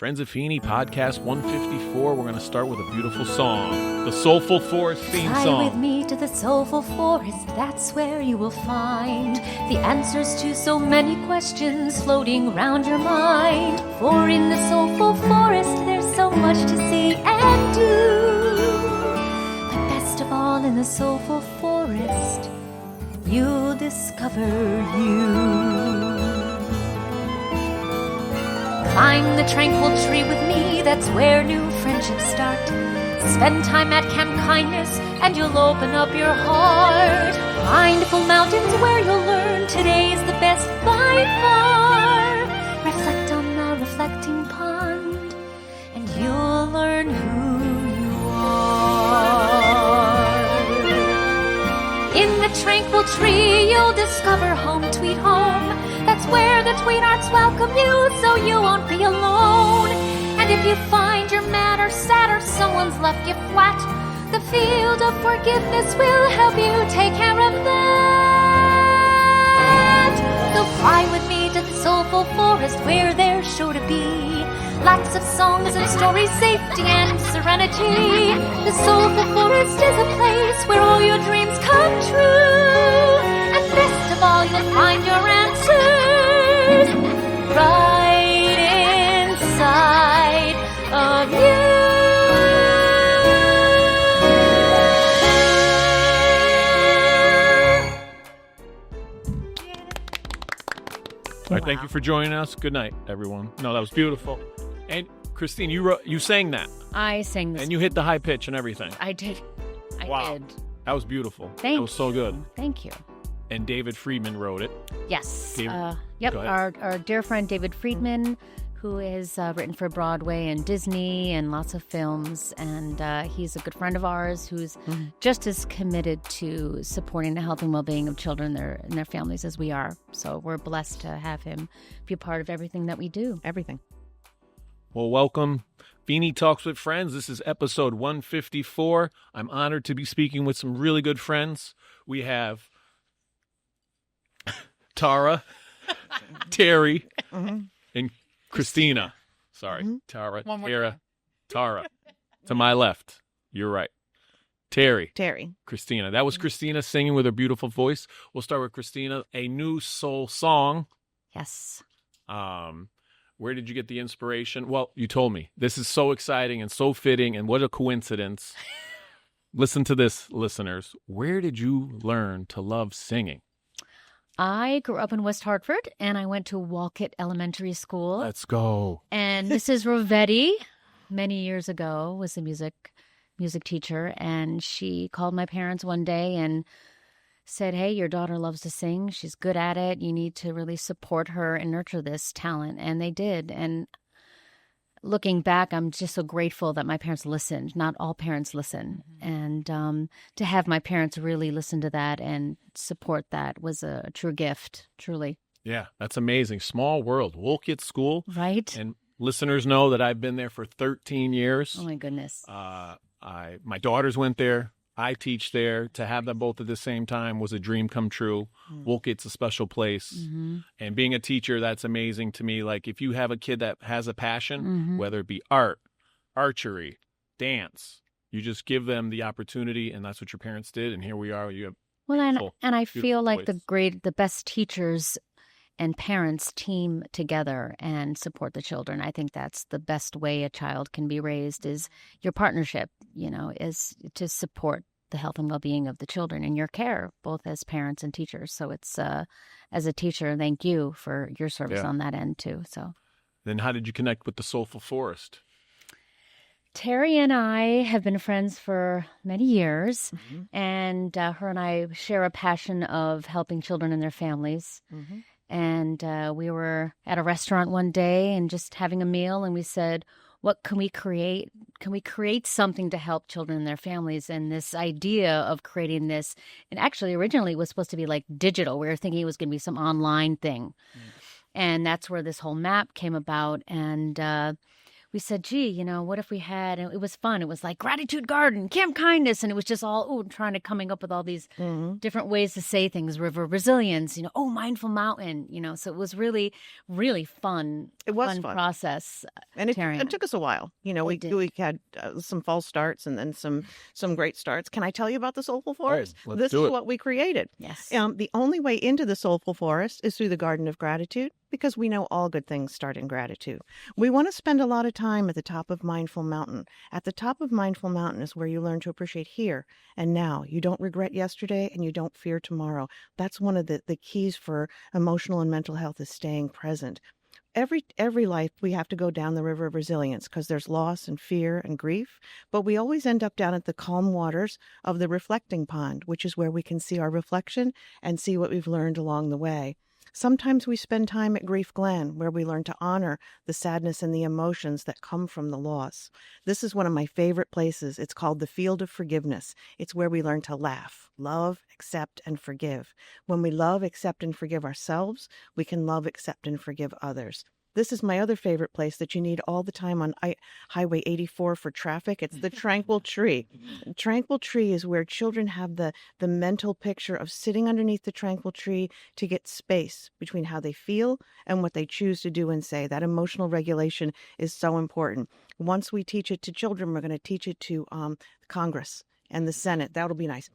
Friends of Feeney, podcast 154. We're going to start with a beautiful song, the Soulful Forest theme Fly song. with me to the Soulful Forest, that's where you will find the answers to so many questions floating around your mind. For in the Soulful Forest, there's so much to see and do. But best of all, in the Soulful Forest, you'll discover you. Climb the tranquil tree with me, that's where new friendships start. Spend time at Camp Kindness, and you'll open up your heart. Mindful mountains where you'll learn today's the best by far. Reflect on the reflecting pond, and you'll learn who you are. In the tranquil tree, you'll discover home, sweet home. That's where the Tweethearts welcome you, so you won't be alone. And if you find you're mad or sad or someone's left you flat, the field of forgiveness will help you take care of that. So fly with me to the Soulful Forest, where there's sure to be lots of songs and stories, safety and serenity. The Soulful Forest is a place where all your dreams come true. And best of all, you'll find your answers right inside of you. All right, thank you for joining us. Good night, everyone. No, that was beautiful. And Christine, you sang that. I sang this. And you hit the high pitch and everything. I did. I Wow. did. That was beautiful. Thank That was so good. you. Thank you. And David Friedman wrote it. Yes. David, Yep. go ahead. Our dear friend David Friedman, who has written for Broadway and Disney and lots of films. And he's a good friend of ours who's just as committed to supporting the health and well-being of children and their families as we are. So we're blessed to have him be a part of everything that we do. Everything. Well, welcome. Feeney Talks with Friends. This is episode 154. I'm honored to be speaking with some really good friends. We have Tara, Terry, and Christina. Sorry, Tara, Tara. To my left. You're right. Terry, Christina. That was Christina singing with her beautiful voice. We'll start with Christina. A new soul song. Yes. Where did you get the inspiration? Well, you told me. This is so exciting and so fitting, and what a coincidence. Listen to this, listeners. Where did you learn to love singing? I grew up in West Hartford, and I went to Wolcott Elementary School. Let's go. And Mrs. Rovetti, many years ago, was a music teacher, and she called my parents one day and said, "Hey, your daughter loves to sing. She's good at it. You need to really support her and nurture this talent." And they did. And looking back, I'm just so grateful that my parents listened. Not all parents listen. And to have my parents really listen to that and support that was a true gift, truly. Yeah, that's amazing. Small world. Wolcott School. Right? And listeners know that I've been there for 13 years. Oh, my goodness. My daughters went there. I teach there. To have them both at the same time was a dream come true. Wolcott's a special place. And being a teacher, that's amazing to me. Like, if you have a kid that has a passion, whether it be art, archery, dance, you just give them the opportunity, and that's what your parents did. And here we are. You have and I feel like voice. the best teachers and parents team together and support the children. I think that's the best way a child can be raised, is your partnership, is to support the health and well-being of the children in your care, both as parents and teachers. So it's, as a teacher, thank you for your service on that end too. So Then how did you connect with the Soulful Forest? Terry and I have been friends for many years, and her and I share a passion of helping children and their families. And we were at a restaurant one day and just having a meal, and we said, what can we create? Can we create something to help children and their families? And this idea of creating this, and actually originally it was supposed to be like digital. We were thinking it was going to be some online thing. And that's where this whole map came about. And we said, gee, what if we had, and it was fun. It was like gratitude garden, camp kindness. And it was just all, trying to coming up with all these different ways to say things, river resilience, mindful mountain, so it was really, really fun. It was fun process. And it took us a while. We had some false starts and then some great starts. Can I tell you about the Soulful Forest? This is what we created. Yes. The only way into the Soulful Forest is through the Garden of Gratitude, because we know all good things start in gratitude. We want to spend a lot of time at the top of Mindful Mountain. At the top of Mindful Mountain is where you learn to appreciate here and now. You don't regret yesterday and you don't fear tomorrow. That's one of the keys for emotional and mental health, is staying present. Every life we have to go down the river of resilience, because there's loss and fear and grief, but we always end up down at the calm waters of the reflecting pond, which is where we can see our reflection and see what we've learned along the way. Sometimes we spend time at Grief Glen, where we learn to honor the sadness and the emotions that come from the loss. This is one of my favorite places. It's called the Field of Forgiveness. It's where we learn to laugh, love, accept, and forgive. When we love, accept, and forgive ourselves, we can love, accept, and forgive others. This is my other favorite place that you need all the time on Highway 84 for traffic. It's the Tranquil Tree. Tranquil Tree is where children have the mental picture of sitting underneath the Tranquil Tree to get space between how they feel and what they choose to do and say. That emotional regulation is so important. Once we teach it to children, we're going to teach it to Congress and the Senate. That'll be nice.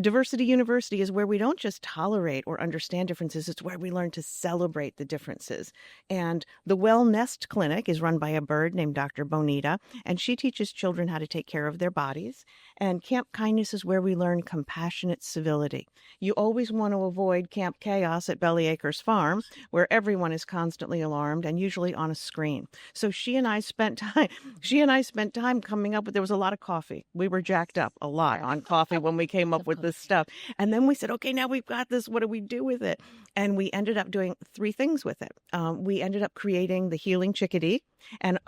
Diversity University is where we don't just tolerate or understand differences. It's where we learn to celebrate the differences. And the Well Nest Clinic is run by a bird named Dr. Bonita, and she teaches children how to take care of their bodies. And Camp Kindness is where we learn compassionate civility. You always want to avoid Camp Chaos at Belly Acres Farm, where everyone is constantly alarmed and usually on a screen. So she and I spent time coming up with, there was a lot of coffee. We were jacked up a lot on coffee when we came up with this stuff. And then we said, okay, now we've got this. What do we do with it? And we ended up doing 3 things with it. We ended up creating the Healing Chickadee. And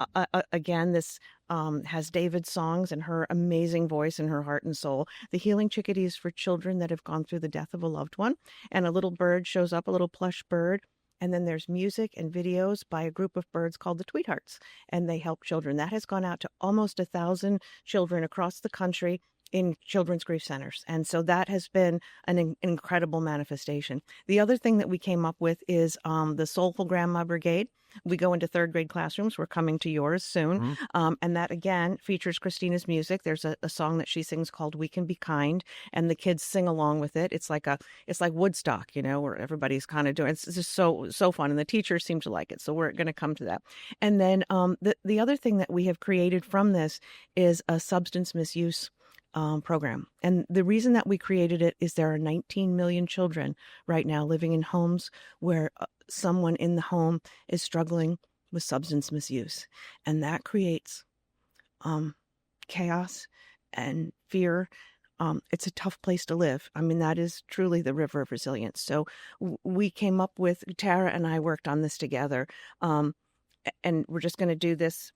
again, this has David's songs and her amazing voice and her heart and soul. The Healing Chickadee is for children that have gone through the death of a loved one. And a little bird shows up, a little plush bird. And then there's music and videos by a group of birds called the Tweethearts. And they help children. That has gone out to almost 1,000 children across the country in children's grief centers. And so that has been an incredible manifestation. The other thing that we came up with is the Soulful Grandma Brigade. We go into 3rd grade classrooms. We're coming to yours soon. And that, again, features Christina's music. There's a song that she sings called We Can Be Kind, and the kids sing along with it. It's like Woodstock, where everybody's kind of doing it. It's just so fun. And the teachers seem to like it. So we're going to come to that. And then the other thing that we have created from this is a substance misuse program. And the reason that we created it is there are 19 million children right now living in homes where someone in the home is struggling with substance misuse. And that creates chaos and fear. It's a tough place to live. I mean, that is truly the river of resilience. So we came up with, Tara and I worked on this together. And we're just going to do this.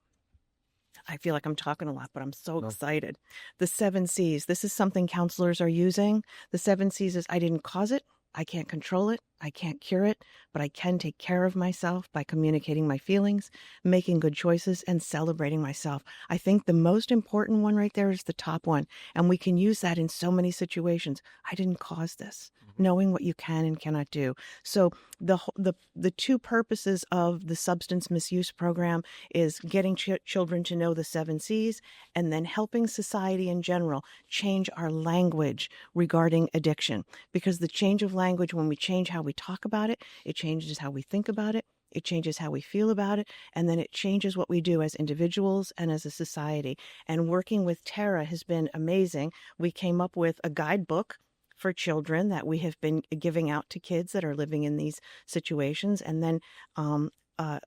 I feel like I'm talking a lot, but I'm so excited. The 7 C's. This is something counselors are using. The 7 C's is I didn't cause it. I can't control it. I can't cure it, but I can take care of myself by communicating my feelings, making good choices, and celebrating myself. I think the most important one right there is the top one. And we can use that in so many situations. I didn't cause this. Knowing what you can and cannot do. So the 2 purposes of the substance misuse program is getting children to know the 7 C's, and then helping society in general change our language regarding addiction. Because the change of language, when we change how we talk about it, it changes how we think about it. It changes how we feel about it, and then it changes what we do as individuals and as a society. And working with Tara has been amazing. We came up with a guidebook for children that we have been giving out to kids that are living in these situations, and then a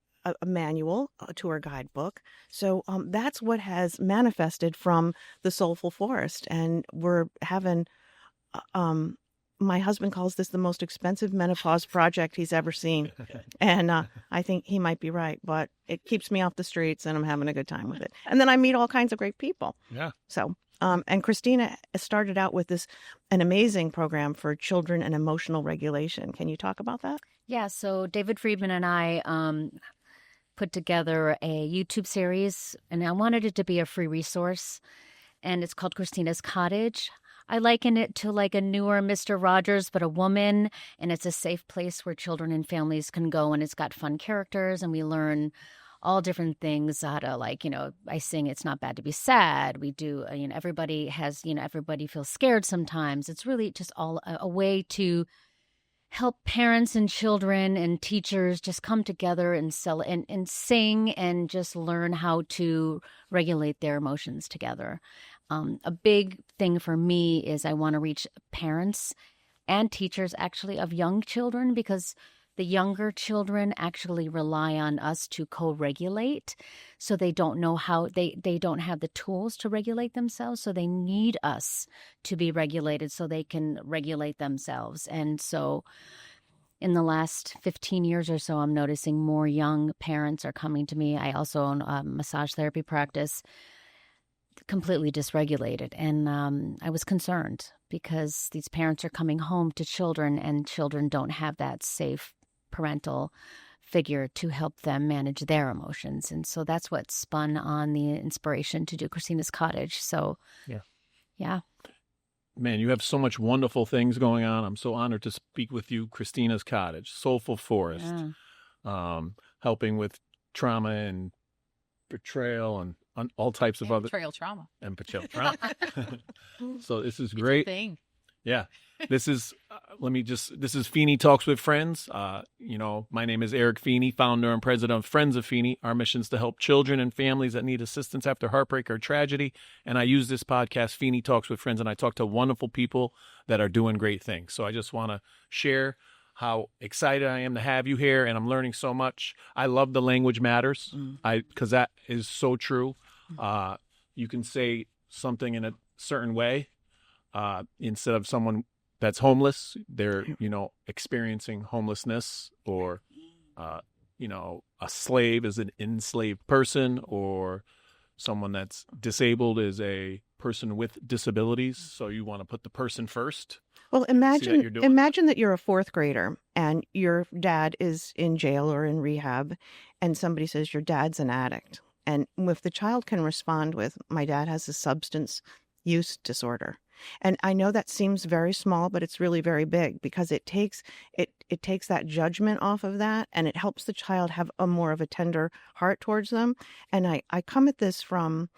manual to our guidebook. So that's what has manifested from the Soulful Forest. And we're having, my husband calls this the most expensive menopause project he's ever seen. And I think he might be right, but it keeps me off the streets and I'm having a good time with it. And then I meet all kinds of great people. Yeah. So and Christina started out with an amazing program for children and emotional regulation. Can you talk about that? Yeah, so David Friedman and I put together a YouTube series, and I wanted it to be a free resource, and it's called Christina's Cottage. I liken it to like a newer Mr. Rogers, but a woman, and it's a safe place where children and families can go, and it's got fun characters, and we learn all different things, how to, like, I sing It's Not Bad to Be Sad. We do, everybody has, everybody feels scared sometimes. It's really just all a way to help parents and children and teachers just come together and sing and just learn how to regulate their emotions together. A big thing for me is I want to reach parents and teachers actually of young children, because the younger children actually rely on us to co-regulate. So they don't know how, they don't have the tools to regulate themselves. So they need us to be regulated so they can regulate themselves. And so in the last 15 years or so, I'm noticing more young parents are coming to me. I also own a massage therapy practice, completely dysregulated. And I was concerned because these parents are coming home to children, and children don't have that safe parental figure to help them manage their emotions. And so that's what spun on the inspiration to do Christina's Cottage. So, yeah. Man, you have so much wonderful things going on. I'm so honored to speak with you. Christina's Cottage, Soulful Forest, helping with trauma and betrayal and all types of other betrayal trauma. And betrayal trauma. So this is great. It's a thing. Yeah. This is, this is Feeney Talks with Friends. My name is Eric Feeney, founder and president of Friends of Feeney. Our mission is to help children and families that need assistance after heartbreak or tragedy. And I use this podcast, Feeney Talks with Friends, and I talk to wonderful people that are doing great things. So I just want to share how excited I am to have you here, and I'm learning so much. I love the language matters, because that is so true. You can say something in a certain way, instead of someone that's homeless, they're, experiencing homelessness, or, a slave is an enslaved person, or someone that's disabled is a person with disabilities. So you want to put the person first. Well, imagine that you're a fourth grader and your dad is in jail or in rehab, and somebody says your dad's an addict. And if the child can respond with, my dad has a substance use disorder. And I know that seems very small, but it's really very big, because it takes that judgment off of that, and it helps the child have a more of a tender heart towards them. And I come at this from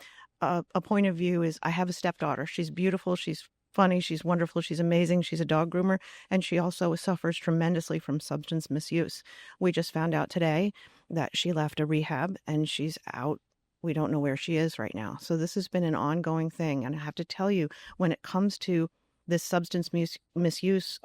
a point of view is, I have a stepdaughter. She's beautiful. She's funny. She's wonderful. She's amazing. She's a dog groomer. And she also suffers tremendously from substance misuse. We just found out today that she left a rehab and she's out. We don't know where she is right now. So this has been an ongoing thing. And I have to tell you, when it comes to this substance misuse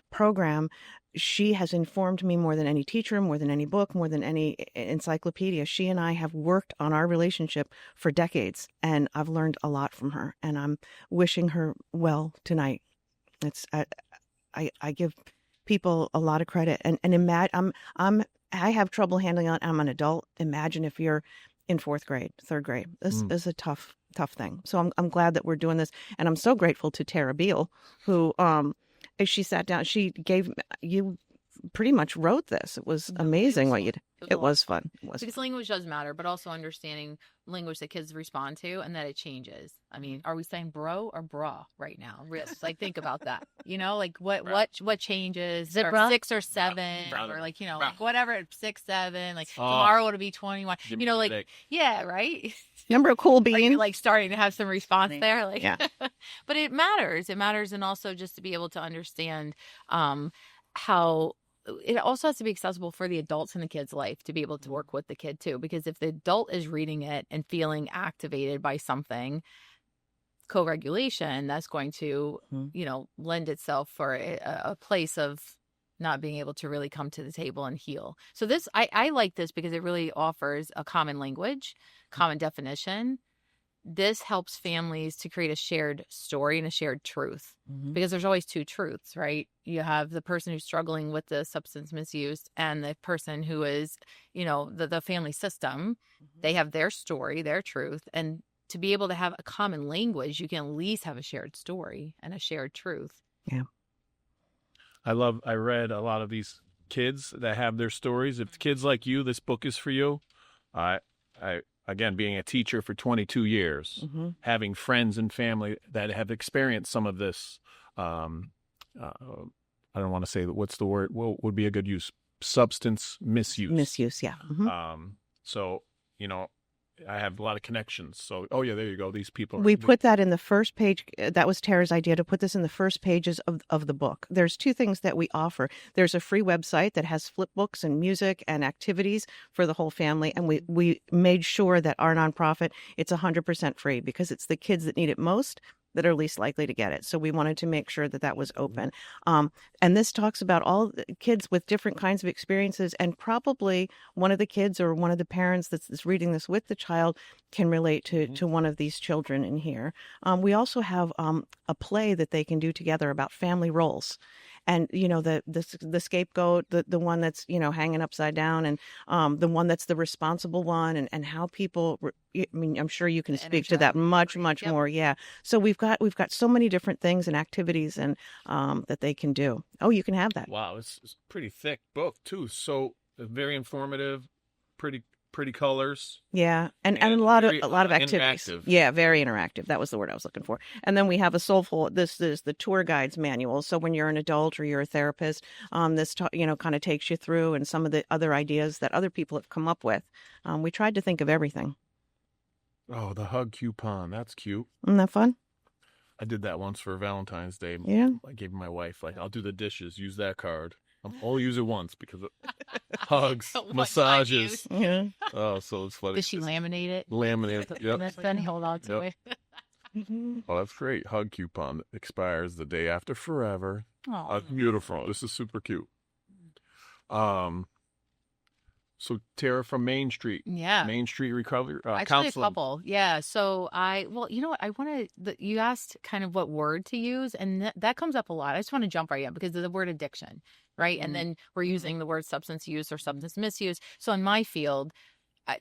program, she has informed me more than any teacher, more than any book, more than any encyclopedia. She and I have worked on our relationship for decades, and I've learned a lot from her, and I'm wishing her well tonight. I give people a lot of credit, and I have trouble handling it. I'm an adult. Imagine if you're in fourth grade, third grade. This is a tough thing. So I'm glad that we're doing this, and I'm so grateful to Tara Beall, who she sat down. She gave you pretty much wrote this. It was amazing what you did. It was fun. Because language does matter, but also understanding language that kids respond to and that it changes. I mean, are we saying bro or bra right now? Like, think about that. What changes? Is it bra? 6 or 7 or like whatever, 6, 7. Like tomorrow it'll be 21. Yeah, right. Number of cool beans. Like starting to have some response there. Like, yeah. But it matters. It matters, and also just to be able to understand how. It also has to be accessible for the adults in the kid's life to be able to work with the kid too, because if the adult is reading it and feeling activated by something, co-regulation, that's going to, lend itself for a place of not being able to really come to the table and heal. So this, I like this because it really offers a common language, common definition. This helps families to create a shared story and a shared truth, because there's always two truths, right? You have the person who's struggling with the substance misuse and the person who is, the family system. They have their story, their truth. And to be able to have a common language, you can at least have a shared story and a shared truth. Yeah. I read a lot of these kids that have their stories. If kids like you, this book is for you. I again, being a teacher for 22 years, having friends and family that have experienced some of this. I don't want to say what's the word. What would be a good use? Substance misuse. Misuse, yeah. So, I have a lot of connections. So, oh yeah, there you go. These people. We put that in the first page. That was Tara's idea, to put this in the first pages of the book. There's two things that we offer. There's a free website that has flip books and music and activities for the whole family. And we made sure that our nonprofit, it's 100% free, because it's the kids that need it most that are least likely to get it. So we wanted to make sure that that was open. And this talks about all the kids with different kinds of experiences, and probably one of the kids or one of the parents that's reading this with the child can relate to one of these children in here. We also have a play that they can do together about family roles. And, the scapegoat, the one that's, hanging upside down, and the one that's the responsible one, and how people, I'm sure you can speak to that much more. Yeah. So we've got so many different things and activities and that they can do. Oh, you can have that. Wow. It's a pretty thick book too. So very informative, pretty colors. Yeah, and a lot of activities. Interactive. Yeah, very interactive. That was the word I was looking for. And then we have a soulful. This is the tour guide's manual. So when you're an adult or you're a therapist, this kind of takes you through, and some of the other ideas that other people have come up with. We tried to think of everything. Oh, the hug coupon. That's cute. Isn't that fun? I did that once for Valentine's Day. Yeah. I gave my wife, I'll do the dishes. Use that card. I'll only use it once because of hugs, massages. Yeah. Oh, so it's funny. Did she laminate it? Laminate it. Yep. Then hold on to it. Oh, that's great. Hug coupon expires the day after forever. Oh, beautiful. This is super cute. So Tara from Main Street. Yeah. Main Street Recovery Actually, Counseling. a couple. Yeah. So you know what? I want to, you asked kind of what word to use, and that comes up a lot. I just want to jump right in because of the word addiction, right? And then we're using the word substance use or substance misuse. So in my field,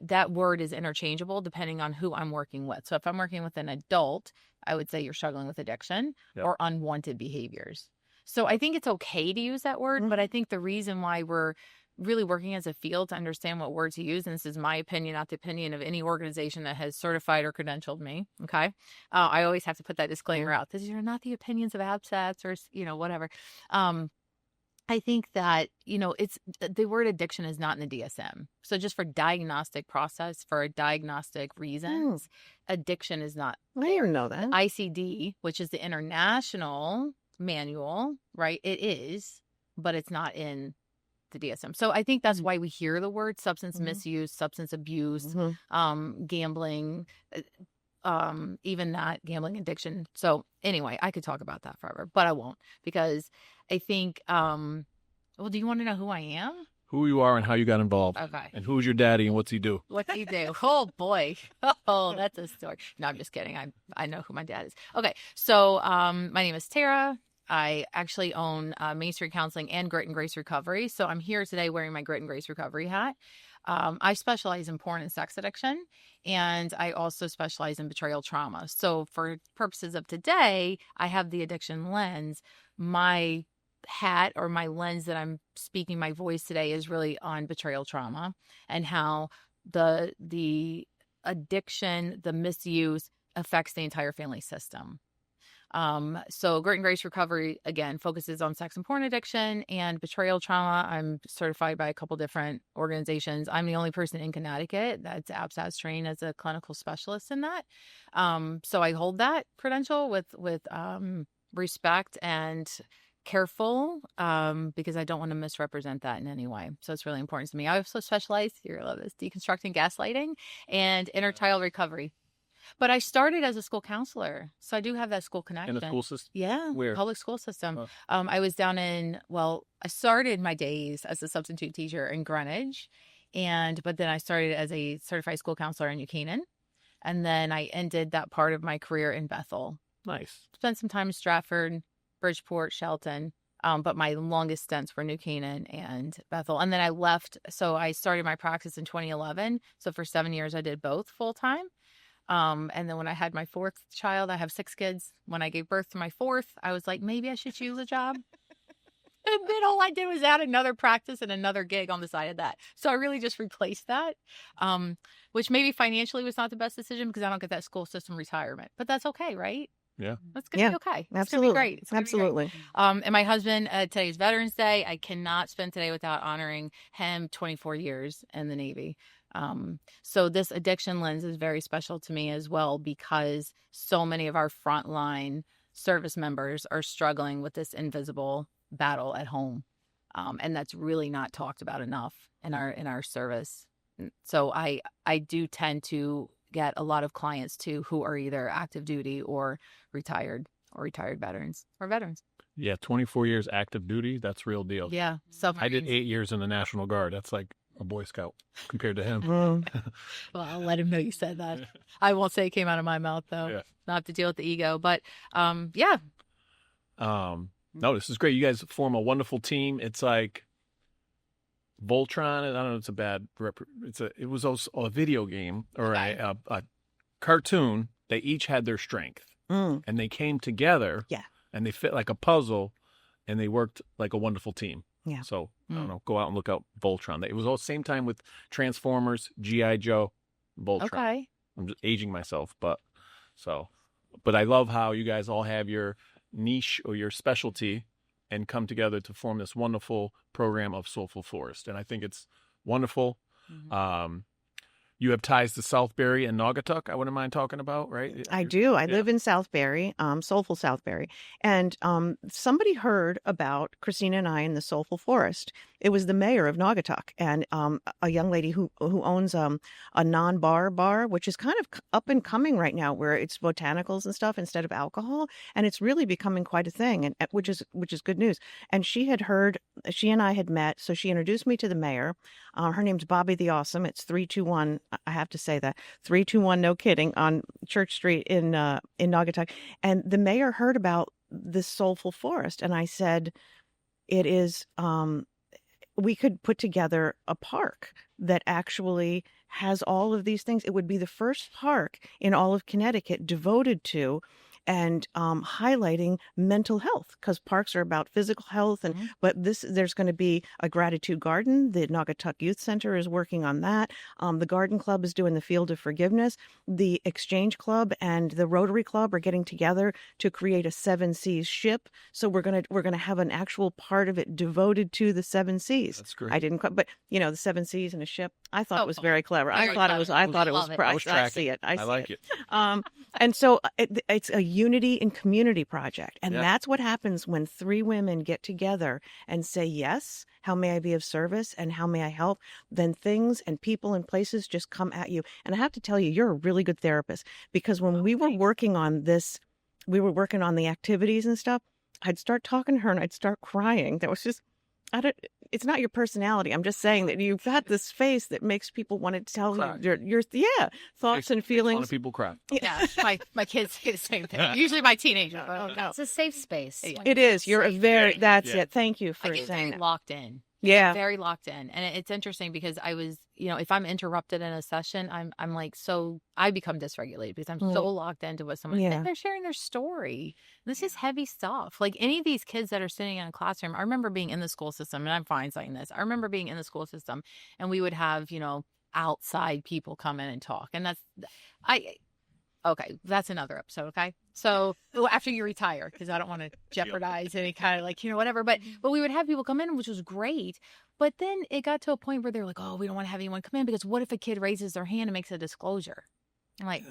that word is interchangeable depending on who I'm working with. So if I'm working with an adult, I would say you're struggling with addiction or unwanted behaviors. So I think it's okay to use that word, but I think the reason why we're really working as a field to understand what word to use, and this is my opinion, not the opinion of any organization that has certified or credentialed me, okay? I always have to put that disclaimer out. These are not the opinions of ABSATs or, whatever. I think that, it's the word addiction is not in the DSM. So just for diagnostic process, for diagnostic reasons, addiction is not. I didn't know that. ICD, which is the international manual, right? It is, but it's not in the DSM. So I think that's why we hear the word substance misuse, substance abuse, gambling, even that gambling addiction. So anyway, I could talk about that forever, but I won't, because I think, do you want to know who I am? Who you are and how you got involved. Okay. And who's your daddy and what's he do? What's he do? Oh boy. Oh, that's a story. No, I'm just kidding. I know who my dad is. Okay. So, my name is Tara. I actually own Main Street Counseling and Grit and Grace Recovery. So I'm here today wearing my Grit and Grace Recovery hat. I specialize in porn and sex addiction, and I also specialize in betrayal trauma. So for purposes of today, I have the addiction lens. My hat or my lens that I'm speaking my voice today is really on betrayal trauma and how the addiction, the misuse affects the entire family system. So Grit and Grace Recovery, again, focuses on sex and porn addiction and betrayal trauma. I'm certified by a couple different organizations. I'm the only person in Connecticut that's ABSATs trained as a clinical specialist in that. So I hold that credential with respect and careful, because I don't want to misrepresent that in any way. So it's really important to me. I also specialize, I love this, deconstructing gaslighting and inner child recovery. But I started as a school counselor, so I do have that school connection. In a school system? Yeah. Where? Public school system. I was down I started my days as a substitute teacher in Greenwich, but then I started as a certified school counselor in New Canaan, and then I ended that part of my career in Bethel. Nice. Spent some time in Stratford, Bridgeport, Shelton, but my longest stints were New Canaan and Bethel. And then I left, so I started my practice in 2011, so for 7 years I did both full-time. And then when I had my fourth child, I have 6 kids. When I gave birth to my fourth, I was like, maybe I should choose a job. And then all I did was add another practice and another gig on the side of that. So I really just replaced that, which maybe financially was not the best decision because I don't get that school system retirement. But that's okay, right? Yeah. That's going to be okay. It's Absolutely. going to be great. It's gonna be great. Absolutely. And my husband, today is Veterans Day. I cannot spend today without honoring him, 24 years in the Navy. So this addiction lens is very special to me as well because so many of our frontline service members are struggling with this invisible battle at home. And that's really not talked about enough in our service. So I do tend to get a lot of clients too who are either active duty or retired veterans or veterans. Yeah, 24 years active duty, that's real deal. Yeah. I did 8 years in the National Guard. That's like a Boy Scout compared to him. Mm. Well, I'll let him know you said that. I won't say it came out of my mouth though. Yeah. Not have to deal with the ego, but yeah. No, this is great. You guys form a wonderful team. It's like Voltron. I don't know. It's a bad. It was also a video game or a cartoon. They each had their strength, and they came together. Yeah. And they fit like a puzzle, and they worked like a wonderful team. Yeah. So I don't know. Go out and look out Voltron. It was all same time with Transformers, G.I. Joe, Voltron. Okay. I'm just aging myself, but I love how you guys all have your niche or your specialty and come together to form this wonderful program of Soulful Forest. And I think it's wonderful. Mm-hmm. You have ties to Southbury and Naugatuck, I wouldn't mind talking about, right? I do. I live in Southbury, Soulful Southbury. And somebody heard about Christina and I in the Soulful Forest. It was the mayor of Naugatuck and a young lady who owns a non-bar bar, which is kind of up and coming right now, where it's botanicals and stuff instead of alcohol. And it's really becoming quite a thing, and which is good news. And she and I had met, so she introduced me to the mayor. Her name's Bobby the Awesome. It's 321. I have to say that 321, no kidding, on Church Street in Naugatuck. And the mayor heard about this Soulful Forest, and I said, it is. We could put together a park that actually has all of these things. It would be the first park in all of Connecticut devoted to and highlighting mental health, because parks are about physical health. But there's going to be a gratitude garden. The Naugatuck Youth Center is working on that. The Garden Club is doing the Field of Forgiveness. The Exchange Club and the Rotary Club are getting together to create a 7 Seas ship. So we're gonna have an actual part of it devoted to the 7 Seas. That's great. I didn't, but the 7 Seas and a ship. I thought it was very clever. Very I thought it was. I tracking. see it. I like it. it. And so it's a unity and community project. And Yeah. that's what happens when 3 women get together and say, yes, how may I be of service and how may I help? Then things and people and places just come at you. And I have to tell you, you're a really good therapist, because when we were working on this, we were working on the activities and stuff, I'd start talking to her and I'd start crying. That was just, it's not your personality. I'm just saying that you've got this face that makes people want to tell you your thoughts and A lot feelings. of people cry. Yeah, my kids say the same thing. Usually my teenagers. I don't know. It's a safe space. It is. You're a very, that's Yeah. it. Thank you for I get saying very that. locked in. Yeah. Very locked in. And it's interesting because I was, if I'm interrupted in a session, I'm like, I become dysregulated because I'm so locked into what someone, Yeah. they're sharing their story. This is heavy stuff. Like any of these kids that are sitting in a classroom, I remember being in the school system, and I'm fine saying this. I remember being in the school system and we would have, outside people come in and talk. And okay, that's another episode. Okay. So after you retire, because I don't want to jeopardize any kind of whatever, but we would have people come in, which was great. But then it got to a point where they're like, oh, we don't want to have anyone come in because what if a kid raises their hand and makes a disclosure? I'm like,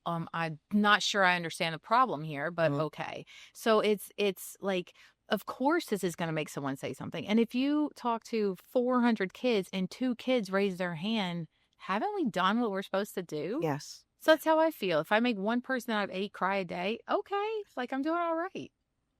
I'm not sure I understand the problem here, but okay. So it's like, of course this is going to make someone say something. And if you talk to 400 kids and 2 kids raise their hand, haven't we done what we're supposed to do? Yes. So that's how I feel. If I make one person out of 8 cry a day, okay, like I'm doing all right.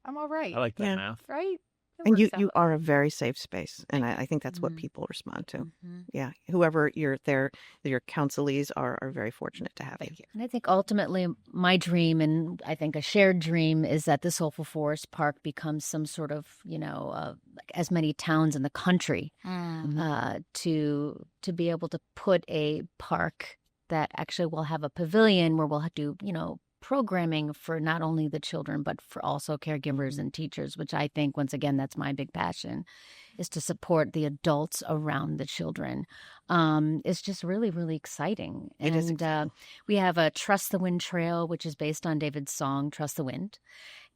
I'm all right. I like that Yeah. math. Right? It And you works out. are a very safe space. And I think that's what people respond to. Yeah. Whoever your counselees are very fortunate to have Thank you. And I think ultimately my dream, and I think a shared dream, is that the Soulful Forest Park becomes some sort of, like as many towns in the country to be able to put a park that actually will have a pavilion where we'll do, programming for not only the children, but for also caregivers and teachers, which I think, once again, that's my big passion, is to support the adults around the children. It's just really, really exciting. It is exciting. We have a Trust the Wind Trail, which is based on David's song, Trust the Wind.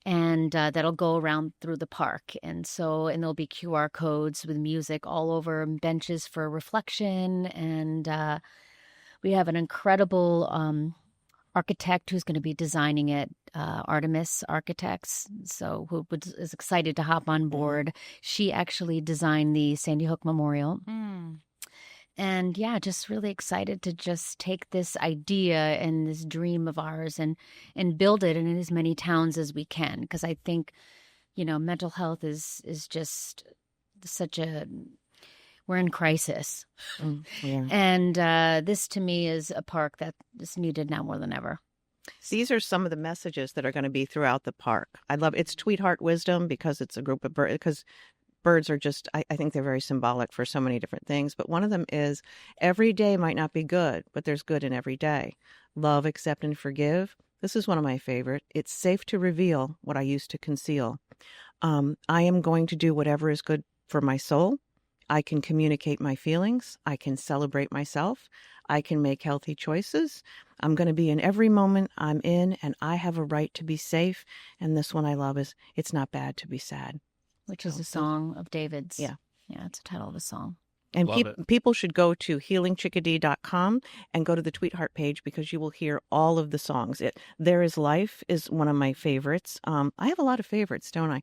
And that'll go around through the park. And there'll be QR codes with music all over, benches for reflection. And we have an incredible architect who's going to be designing it, Artemis Architects. So who is excited to hop on board. She actually designed the Sandy Hook Memorial. And yeah, just really excited to just take this idea and this dream of ours and build it in as many towns as we can. Because I think, mental health is just we're in crisis. Yeah. And this to me is a park that is needed now more than ever. These are some of the messages that are going to be throughout the park. I love it's Tweetheart Wisdom because it's a group of birds. Because birds are just, I think they're very symbolic for so many different things. But one of them is every day might not be good, but there's good in every day. Love, accept, and forgive. This is one of my favorite. It's safe to reveal what I used to conceal. I am going to do whatever is good for my soul. I can communicate my feelings. I can celebrate myself. I can make healthy choices. I'm going to be in every moment I'm in, and I have a right to be safe. And this one I love is It's Not Bad to Be Sad. Which is a song of David's. Yeah. Yeah, it's the title of a song. And people should go to healingchickadee.com and go to the Tweetheart page because you will hear all of the songs. There Is Life is one of my favorites. I have a lot of favorites, don't I?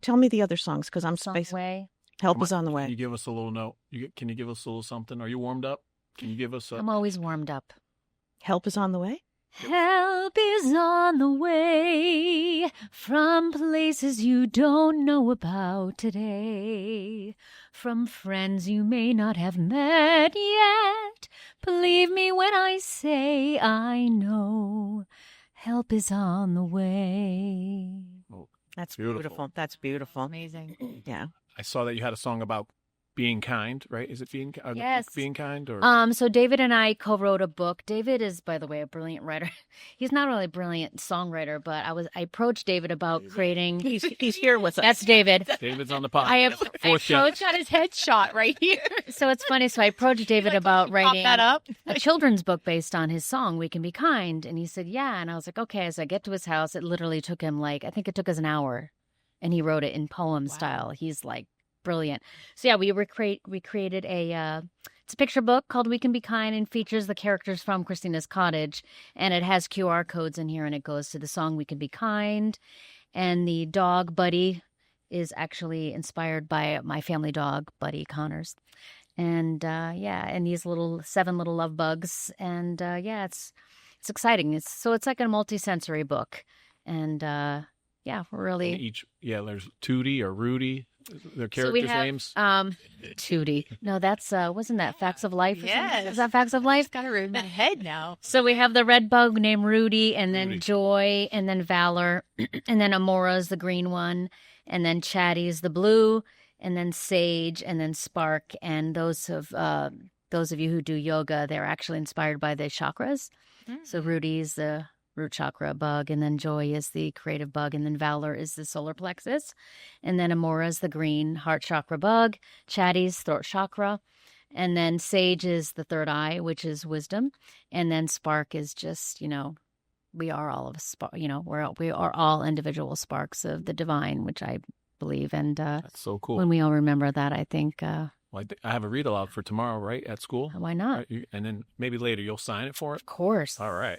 Tell me the other songs because I'm spacing. Way. Help is on the Can way. you give us a little note? Can you give us a little something? Are you warmed up? Can you give us a... I'm always warmed up. Help is on the way. Help is on the way from places you don't know about today, from friends you may not have met yet. Believe me when I say I know help is on the way. Oh, That's beautiful. That's beautiful. Amazing. Yeah. I saw that you had a song about being kind, right? Is it being Yes. Being kind or So David and I co-wrote a book. David is, by the way, a brilliant writer. He's not really a brilliant songwriter, but I approached David about creating. He's here with us. That's David. David's on the pod. I have. Fourth So it's got his headshot right here. So it's funny. So I approached David about writing that up. a children's book based on his song, We Can Be Kind. And he said, yeah. And I was like, okay. As I get to his house, it literally took him I think it took us an hour. And he wrote it in poem style. He's brilliant. So yeah, we created it's a picture book called We Can Be Kind and features the characters from Christina's Cottage. And it has QR codes in here and it goes to the song We Can Be Kind. And the dog Buddy is actually inspired by my family dog, Buddy Connors. And and these 7 little love bugs. And it's exciting. It's like a multi-sensory book. And we're really there's Tootie or Rudy. Their characters' names. Tootie. No, that's wasn't that Facts of Life? Yes. Is that Facts of Life? It's got to in my head now. So we have the red bug named Rudy, and then Joy, and then Valor, and then Amora's the green one, and then Chatty's the blue, and then Sage, and then Spark. And those of you who do yoga, they're actually inspired by the chakras. So Rudy's the root chakra bug, and then Joy is the creative bug, and then Valor is the solar plexus, and then Amora is the green heart chakra bug, Chatty's throat chakra, and then Sage is the third eye, which is wisdom, and then Spark is just, we are all we are all individual sparks of the divine, which I believe, and That's so cool. when we all remember that, I think, I have a read aloud for tomorrow, right, at school? why not? And then maybe later you'll sign it for it? Of course. All right.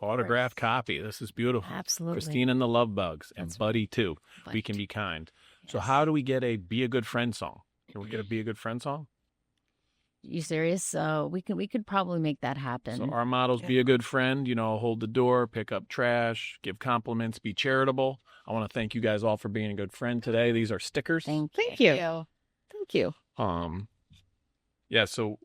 Autographed copy. This is beautiful. Absolutely. Christina and the Love Bugs and That's Buddy too. Buddy We Can Be Kind. So Yes. how do we get a Be a Good Friend song? Can we get a Be a Good Friend song? You serious? We could probably make that happen. So our motto's Be a Good Friend, hold the door, pick up trash, give compliments, be charitable. I want to thank you guys all for being a good friend today. These are stickers. Thank Thank you. Thank you. So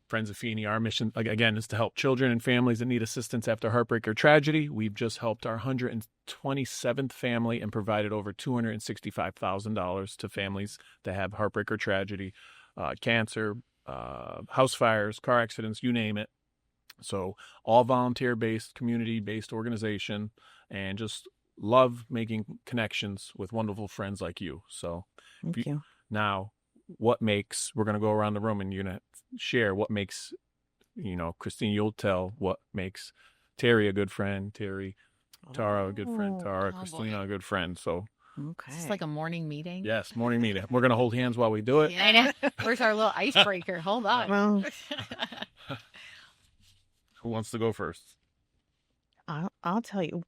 Friends of Feeney, our mission, again, is to help children and families that need assistance after heartbreak or tragedy. We've just helped our 127th family and provided over $265,000 to families that have heartbreak or tragedy, cancer, house fires, car accidents, you name it. So all volunteer-based, community-based organization, and just love making connections with wonderful friends like you. So Thank you. now, we're going to go around the room and you're going to share what makes, Christine, you'll tell what makes Terry a good friend, Tara a good friend, Tara, Christina a good friend. So Okay. It's like a morning meeting. yes, morning meeting. We're going to hold hands while we do it. Yeah. Where's our little icebreaker? Hold on. Well, Who wants to go first? I'll tell you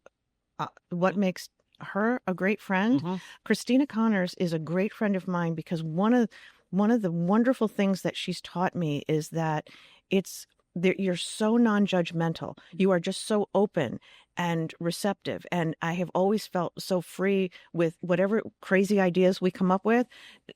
what makes her a great friend. Christina Connors is a great friend of mine because one of the wonderful things that she's taught me is that you're so non-judgmental. You are just so open and receptive. And I have always felt so free with whatever crazy ideas we come up with.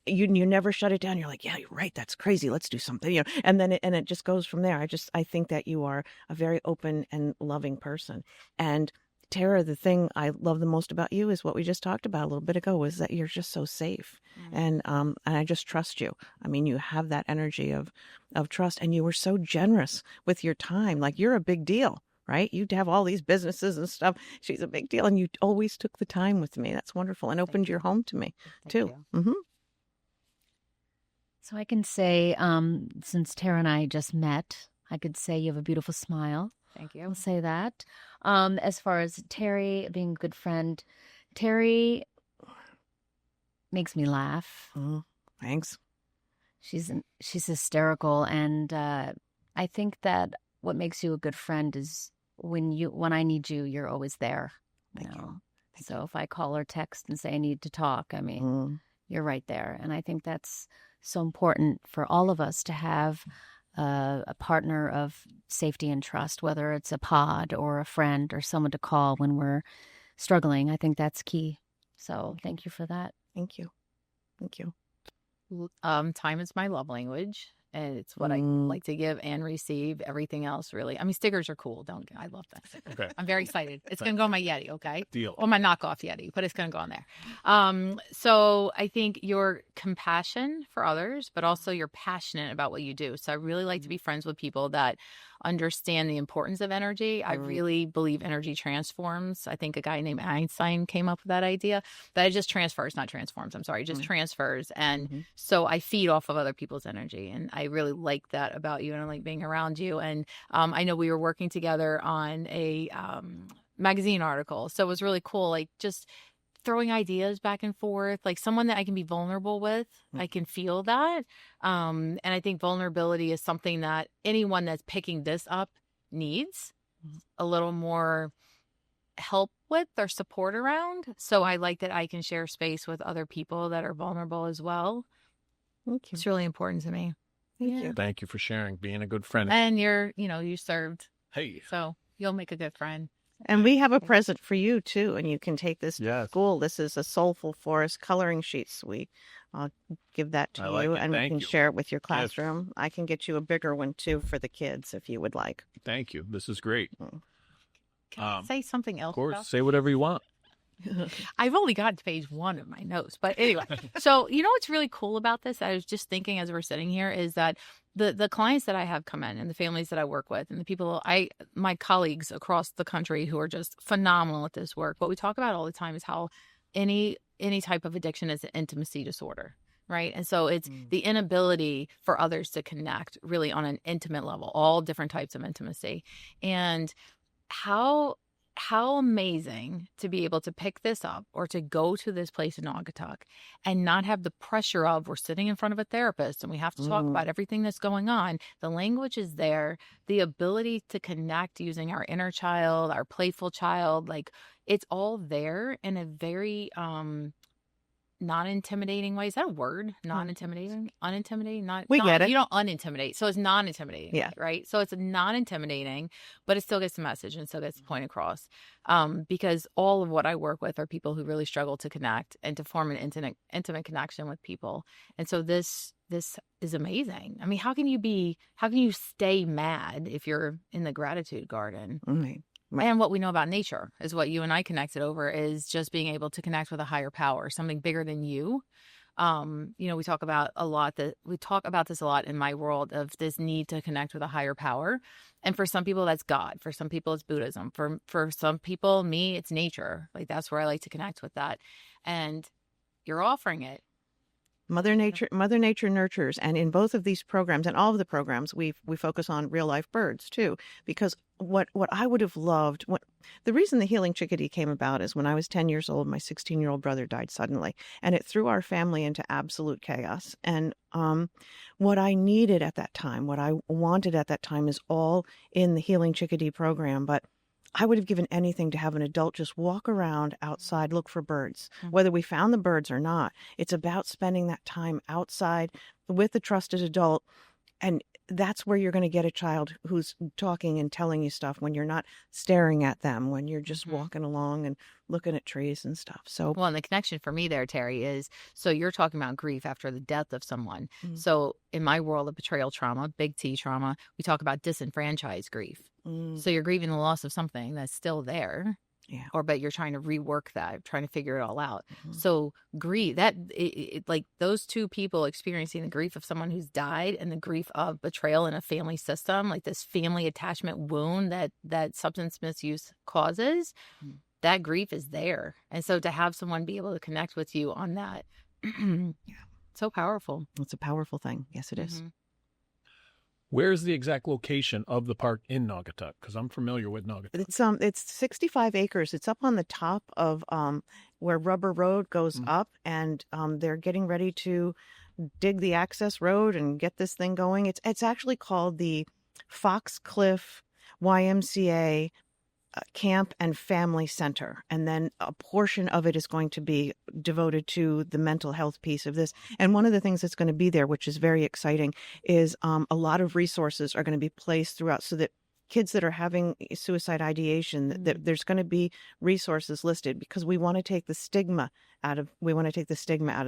You never shut it down. You're like, yeah, you're right. That's crazy. Let's do something. And then it just goes from there. I think that you are a very open and loving person. And Tara, the thing I love the most about you is what we just talked about a little bit ago, is that you're just so safe. And I just trust you. I mean, you have that energy of trust, and you were so generous with your time. Like, you're a big deal, right? You'd have all these businesses and stuff. She's a big deal. And you always took the time with me. That's wonderful. And opened your home to me too. Mm-hmm. So I can say, since Tara and I just met, I could say you have a beautiful smile. Thank you. I'll say that. As far as Terry being a good friend, Terry makes me laugh. Thanks. She's hysterical, and I think that what makes you a good friend is when I need you, you're always there. Thank you. So if I call or text and say I need to talk, I mean, you're right there, and I think that's so important for all of us to have a partner of safety and trust, whether it's a pod or a friend or someone to call when we're struggling. I think that's key. So thank you for that. Thank you. Thank you. Time is my love language, and it's what I like to give and receive. Everything else, really. I mean, stickers are cool. I love that. Okay. I'm very excited. It's going to go on my Yeti, okay? Deal. Or my knockoff Yeti, but it's going to go on there. So I think your compassion for others, but also you're passionate about what you do. So I really like to be friends with people that understand the importance of energy. I really believe energy transforms. I think a guy named Einstein came up with that idea, that it just transfers, not transforms. I'm sorry, it just transfers. And so I feed off of other people's energy. And I really like that about you, and I like being around you. And I know we were working together on a magazine article. So it was really cool, like just throwing ideas back and forth, like someone that I can be vulnerable with. I can feel that. And I think vulnerability is something that anyone that's picking this up needs a little more help with or support around. So I like that I can share space with other people that are vulnerable as well. Thank you. It's really important to me. Thank you. Thank you for sharing, being a good friend. And you served. Hey. So you'll make a good friend. And we have a present for you too, and you can take this Yes. to school. This is a Soulful Forest coloring sheet suite. I'll give that to I like you, it. and we Thank can you. share it with your classroom. I can get you a bigger one too for the kids if you would like. Thank you. This is great. Can I say something else? Of course, about say whatever you want. I've only got to page 1 of my notes, but anyway. So what's really cool about this? I was just thinking as we're sitting here is that the clients that I have come in, and the families that I work with, and the people my colleagues across the country who are just phenomenal at this work. What we talk about all the time is how any type of addiction is an intimacy disorder. Right. And so it's the inability for others to connect really on an intimate level, all different types of intimacy. And how amazing to be able to pick this up or to go to this place in Naugatuck and not have the pressure of we're sitting in front of a therapist and we have to talk about everything that's going on. The language is there, the ability to connect using our inner child, our playful child, like it's all there in a very non-intimidating way. Is that a word? Non-intimidating? Unintimidating? We get it. You don't unintimidate. So it's non-intimidating. Yeah. Right? So it's non-intimidating, but it still gets the message and still gets the point across. Because all of what I work with are people who really struggle to connect and to form an intimate connection with people. And so this is amazing. I mean, how can you stay mad if you're in the gratitude garden? Right. And what we know about nature is what you and I connected over is just being able to connect with a higher power, something bigger than you, We talk about this a lot in my world of this need to connect with a higher power. And for some people, that's God. For some people, it's Buddhism. For some people, me, it's nature. Like, that's where I like to connect with that. And you're offering it. Mother Nature nurtures, and in both of these programs and all of the programs, we focus on real life birds too. Because what I would have loved, the reason the Healing Chickadee came about is when I was 10 years old, my 16-year-old brother died suddenly, and it threw our family into absolute chaos. And what I needed at that time, what I wanted at that time, is all in the Healing Chickadee program, but I would have given anything to have an adult just walk around outside, look for birds, whether we found the birds or not. It's about spending that time outside with a trusted adult. And that's where you're going to get a child who's talking and telling you stuff when you're not staring at them, when you're just walking along and looking at trees and stuff. So, well, and the connection for me there, Terry, is so you're talking about grief after the death of someone. So in my world of betrayal trauma, big T trauma, we talk about disenfranchised grief. So you're grieving the loss of something that's still there. Yeah. But you're trying to rework that, trying to figure it all out. So grief, like those two people experiencing the grief of someone who's died and the grief of betrayal in a family system, like this family attachment wound that substance misuse causes, that grief is there. And so to have someone be able to connect with you on that, so powerful. It's a powerful thing. Yes, it is. Where is the exact location of the park in Naugatuck? Because I'm familiar with Naugatuck. It's 65 acres. It's up on the top of where Rubber Road goes up, and they're getting ready to dig the access road and get this thing going. It's actually called the Foxcliff YMCA Camp and Family Center, and then a portion of it is going to be devoted to the mental health piece of this. And one of the things that's going to be there, which is very exciting, is a lot of resources are going to be placed throughout, so that kids that are having suicide ideation, that there's going to be resources listed, because we want to take the stigma out of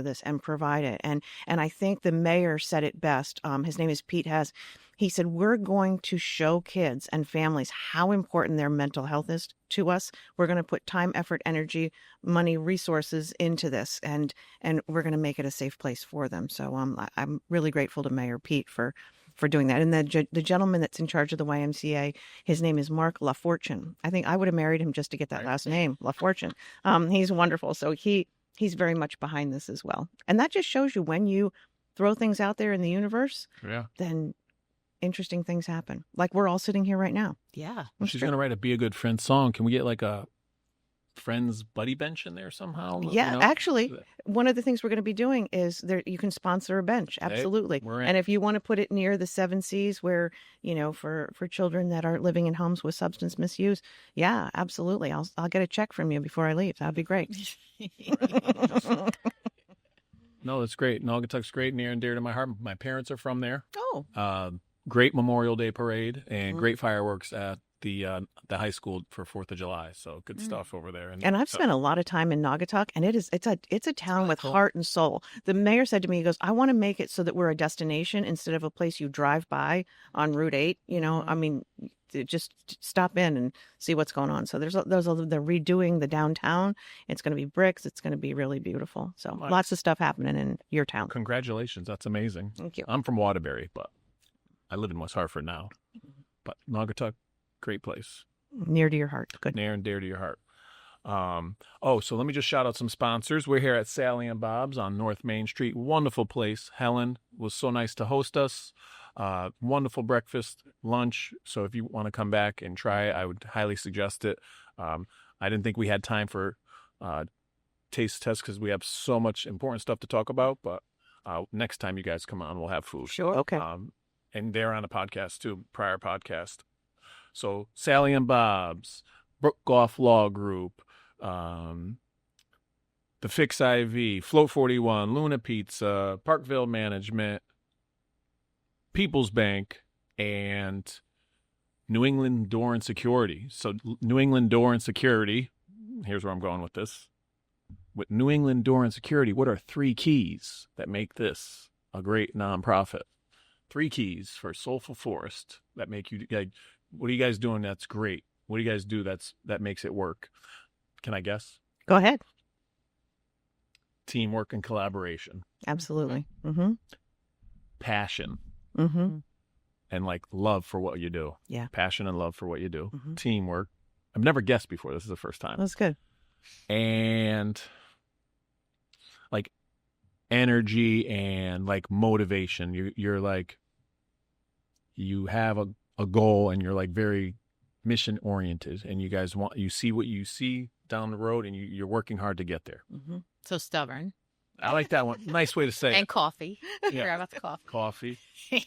this and provide it. And I think the mayor said it best. His name is Pete Hess. He said, we're going to show kids and families how important their mental health is to us. We're going to put time, effort, energy, money, resources into this, and we're going to make it a safe place for them. So I'm really grateful to Mayor Pete for doing that. And the gentleman that's in charge of the YMCA, his name is Mark LaFortune. I think I would have married him just to get that last name, LaFortune. He's wonderful. So he's very much behind this as well. And that just shows you, when you throw things out there in the universe, then interesting things happen. Like we're all sitting here right now. Yeah. She's going to write a Be a Good Friend song. Can we get like a Friends buddy bench in there somehow? Yeah, actually, one of the things we're going to be doing is you can sponsor a bench. Absolutely. And if you want to put it near the 7 Cs, where, for children that are living in homes with substance misuse, yeah, absolutely. I'll get a check from you before I leave. That'd be great. No, that's great. Naugatuck's great, near and dear to my heart. My parents are from there. Oh. Great Memorial Day parade and great fireworks at the high school for 4th of July. So good stuff over there. And I've spent a lot of time in Naugatuck, and it's a town with heart and soul. The mayor said to me, he goes, I want to make it so that we're a destination instead of a place you drive by on Route 8. I mean, just stop in and see what's going on. So they're redoing the downtown. It's going to be bricks. It's going to be really beautiful. So lots of stuff happening in your town. Congratulations. That's amazing. Thank you. I'm from Waterbury, but I live in West Hartford now. But Naugatuck, great place. Near to your heart. Good. Near and dear to your heart. So let me just shout out some sponsors. We're here at Sally and Bob's on North Main Street. Wonderful place. Helen was so nice to host us. Wonderful breakfast, lunch. So if you want to come back and try it, I would highly suggest it. I didn't think we had time for taste tests because we have so much important stuff to talk about. But next time you guys come on, we'll have food. Sure. Okay. And they're on a podcast too, prior podcast. So Sally and Bob's, Brook Golf Law Group, the Fix IV, Float 41, Luna Pizza, Parkville Management, People's Bank, and New England Door and Security. So New England Door and Security, here's where I'm going with this. With New England Door and Security, what are 3 keys that make this a great nonprofit? 3 keys for Soulful Forest that make you, like, what are you guys doing that's great? What do you guys do that makes it work? Can I guess? Go ahead. teamwork and collaboration, Absolutely. Mm-hmm. passion, Mm-hmm. and like love for what you do. Yeah. Passion and love for what you do. Mhm. Teamwork. I've never guessed before. This is the first time. That's good. And like energy and like motivation. You're like, you have a goal and you're like very mission oriented, and you guys you see what you see down the road, and you're working hard to get there. Mm-hmm. So stubborn. I like that one. Nice way to say And it. coffee. Yeah. Forgot about the coffee. Coffee.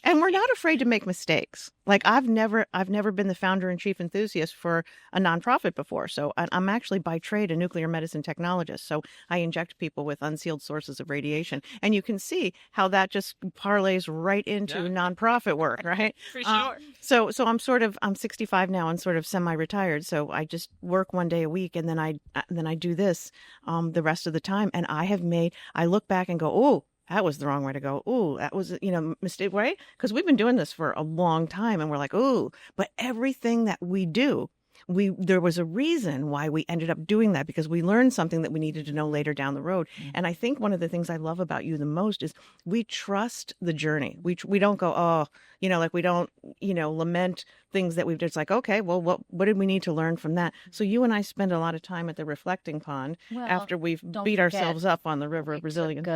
And we're not afraid to make mistakes. Like I've never been the founder and chief enthusiast for a nonprofit before. So I'm actually by trade a nuclear medicine technologist. So I inject people with unsealed sources of radiation, and you can see how that just parlays right into nonprofit work, right? For sure. So I'm 65 now and sort of semi-retired. So I just work one day a week, and then I do this the rest of the time. And I look back and go, oh, that was the wrong way to go. Ooh, that was, mistake, right? Because we've been doing this for a long time, and we're like, ooh, but everything that we do, there was a reason why we ended up doing that, because we learned something that we needed to know later down the road. Mm-hmm. And I think one of the things I love about you the most is we trust the journey. We don't go, oh, like we don't, lament things that we've done. It's like, okay, well, what did we need to learn from that? So you and I spend a lot of time at the reflecting pond after we've beat ourselves up on the river of resilience.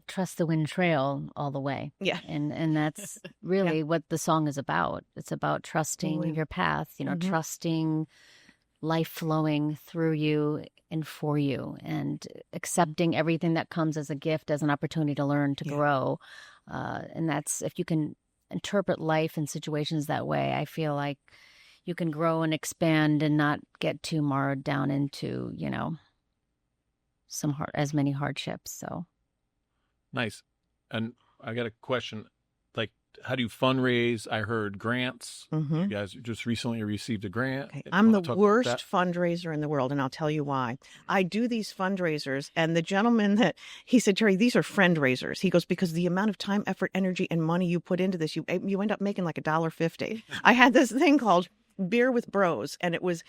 Trust the wind trail all the way. Yeah. And that's really what the song is about. It's about trusting your path, trusting life flowing through you and for you, and accepting everything that comes as a gift, as an opportunity to learn, to grow. And that's, if you can interpret life and situations that way, I feel like you can grow and expand and not get too marred down into, as many hardships. So nice. And I got a question. Like, how do you fundraise? I heard grants. Mm-hmm. You guys just recently received a grant. Okay. I'm the worst fundraiser in the world, and I'll tell you why. I do these fundraisers, and the gentleman he said, Terry, these are friend raisers. He goes, because the amount of time, effort, energy, and money you put into this, you end up making like $1.50. I had this thing called Beer with Bros, and it was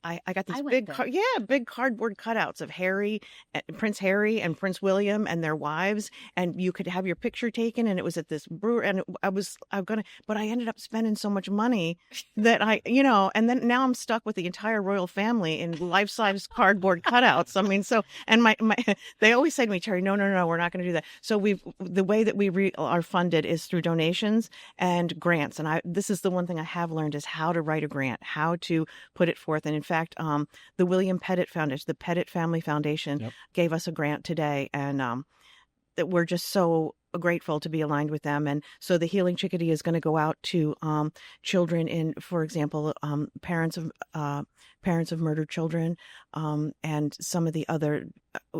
I got these big cardboard cutouts of Prince Harry and Prince William and their wives, and you could have your picture taken, and it was at this brewer, and but I ended up spending so much money that and then now I'm stuck with the entire royal family in life-size cardboard cutouts. I mean, so, and my they always say to me, Terry, no, we're not going to do that. So the way that we are funded is through donations and grants, and this is the one thing I have learned is how to write a grant, how to put it forth. And in fact, the William Pettit Foundation, the Pettit Family Foundation, gave us a grant today, and that we're just so grateful to be aligned with them. And so the Healing Chickadee is going to go out to children in, for example, parents of murdered children, and some of the other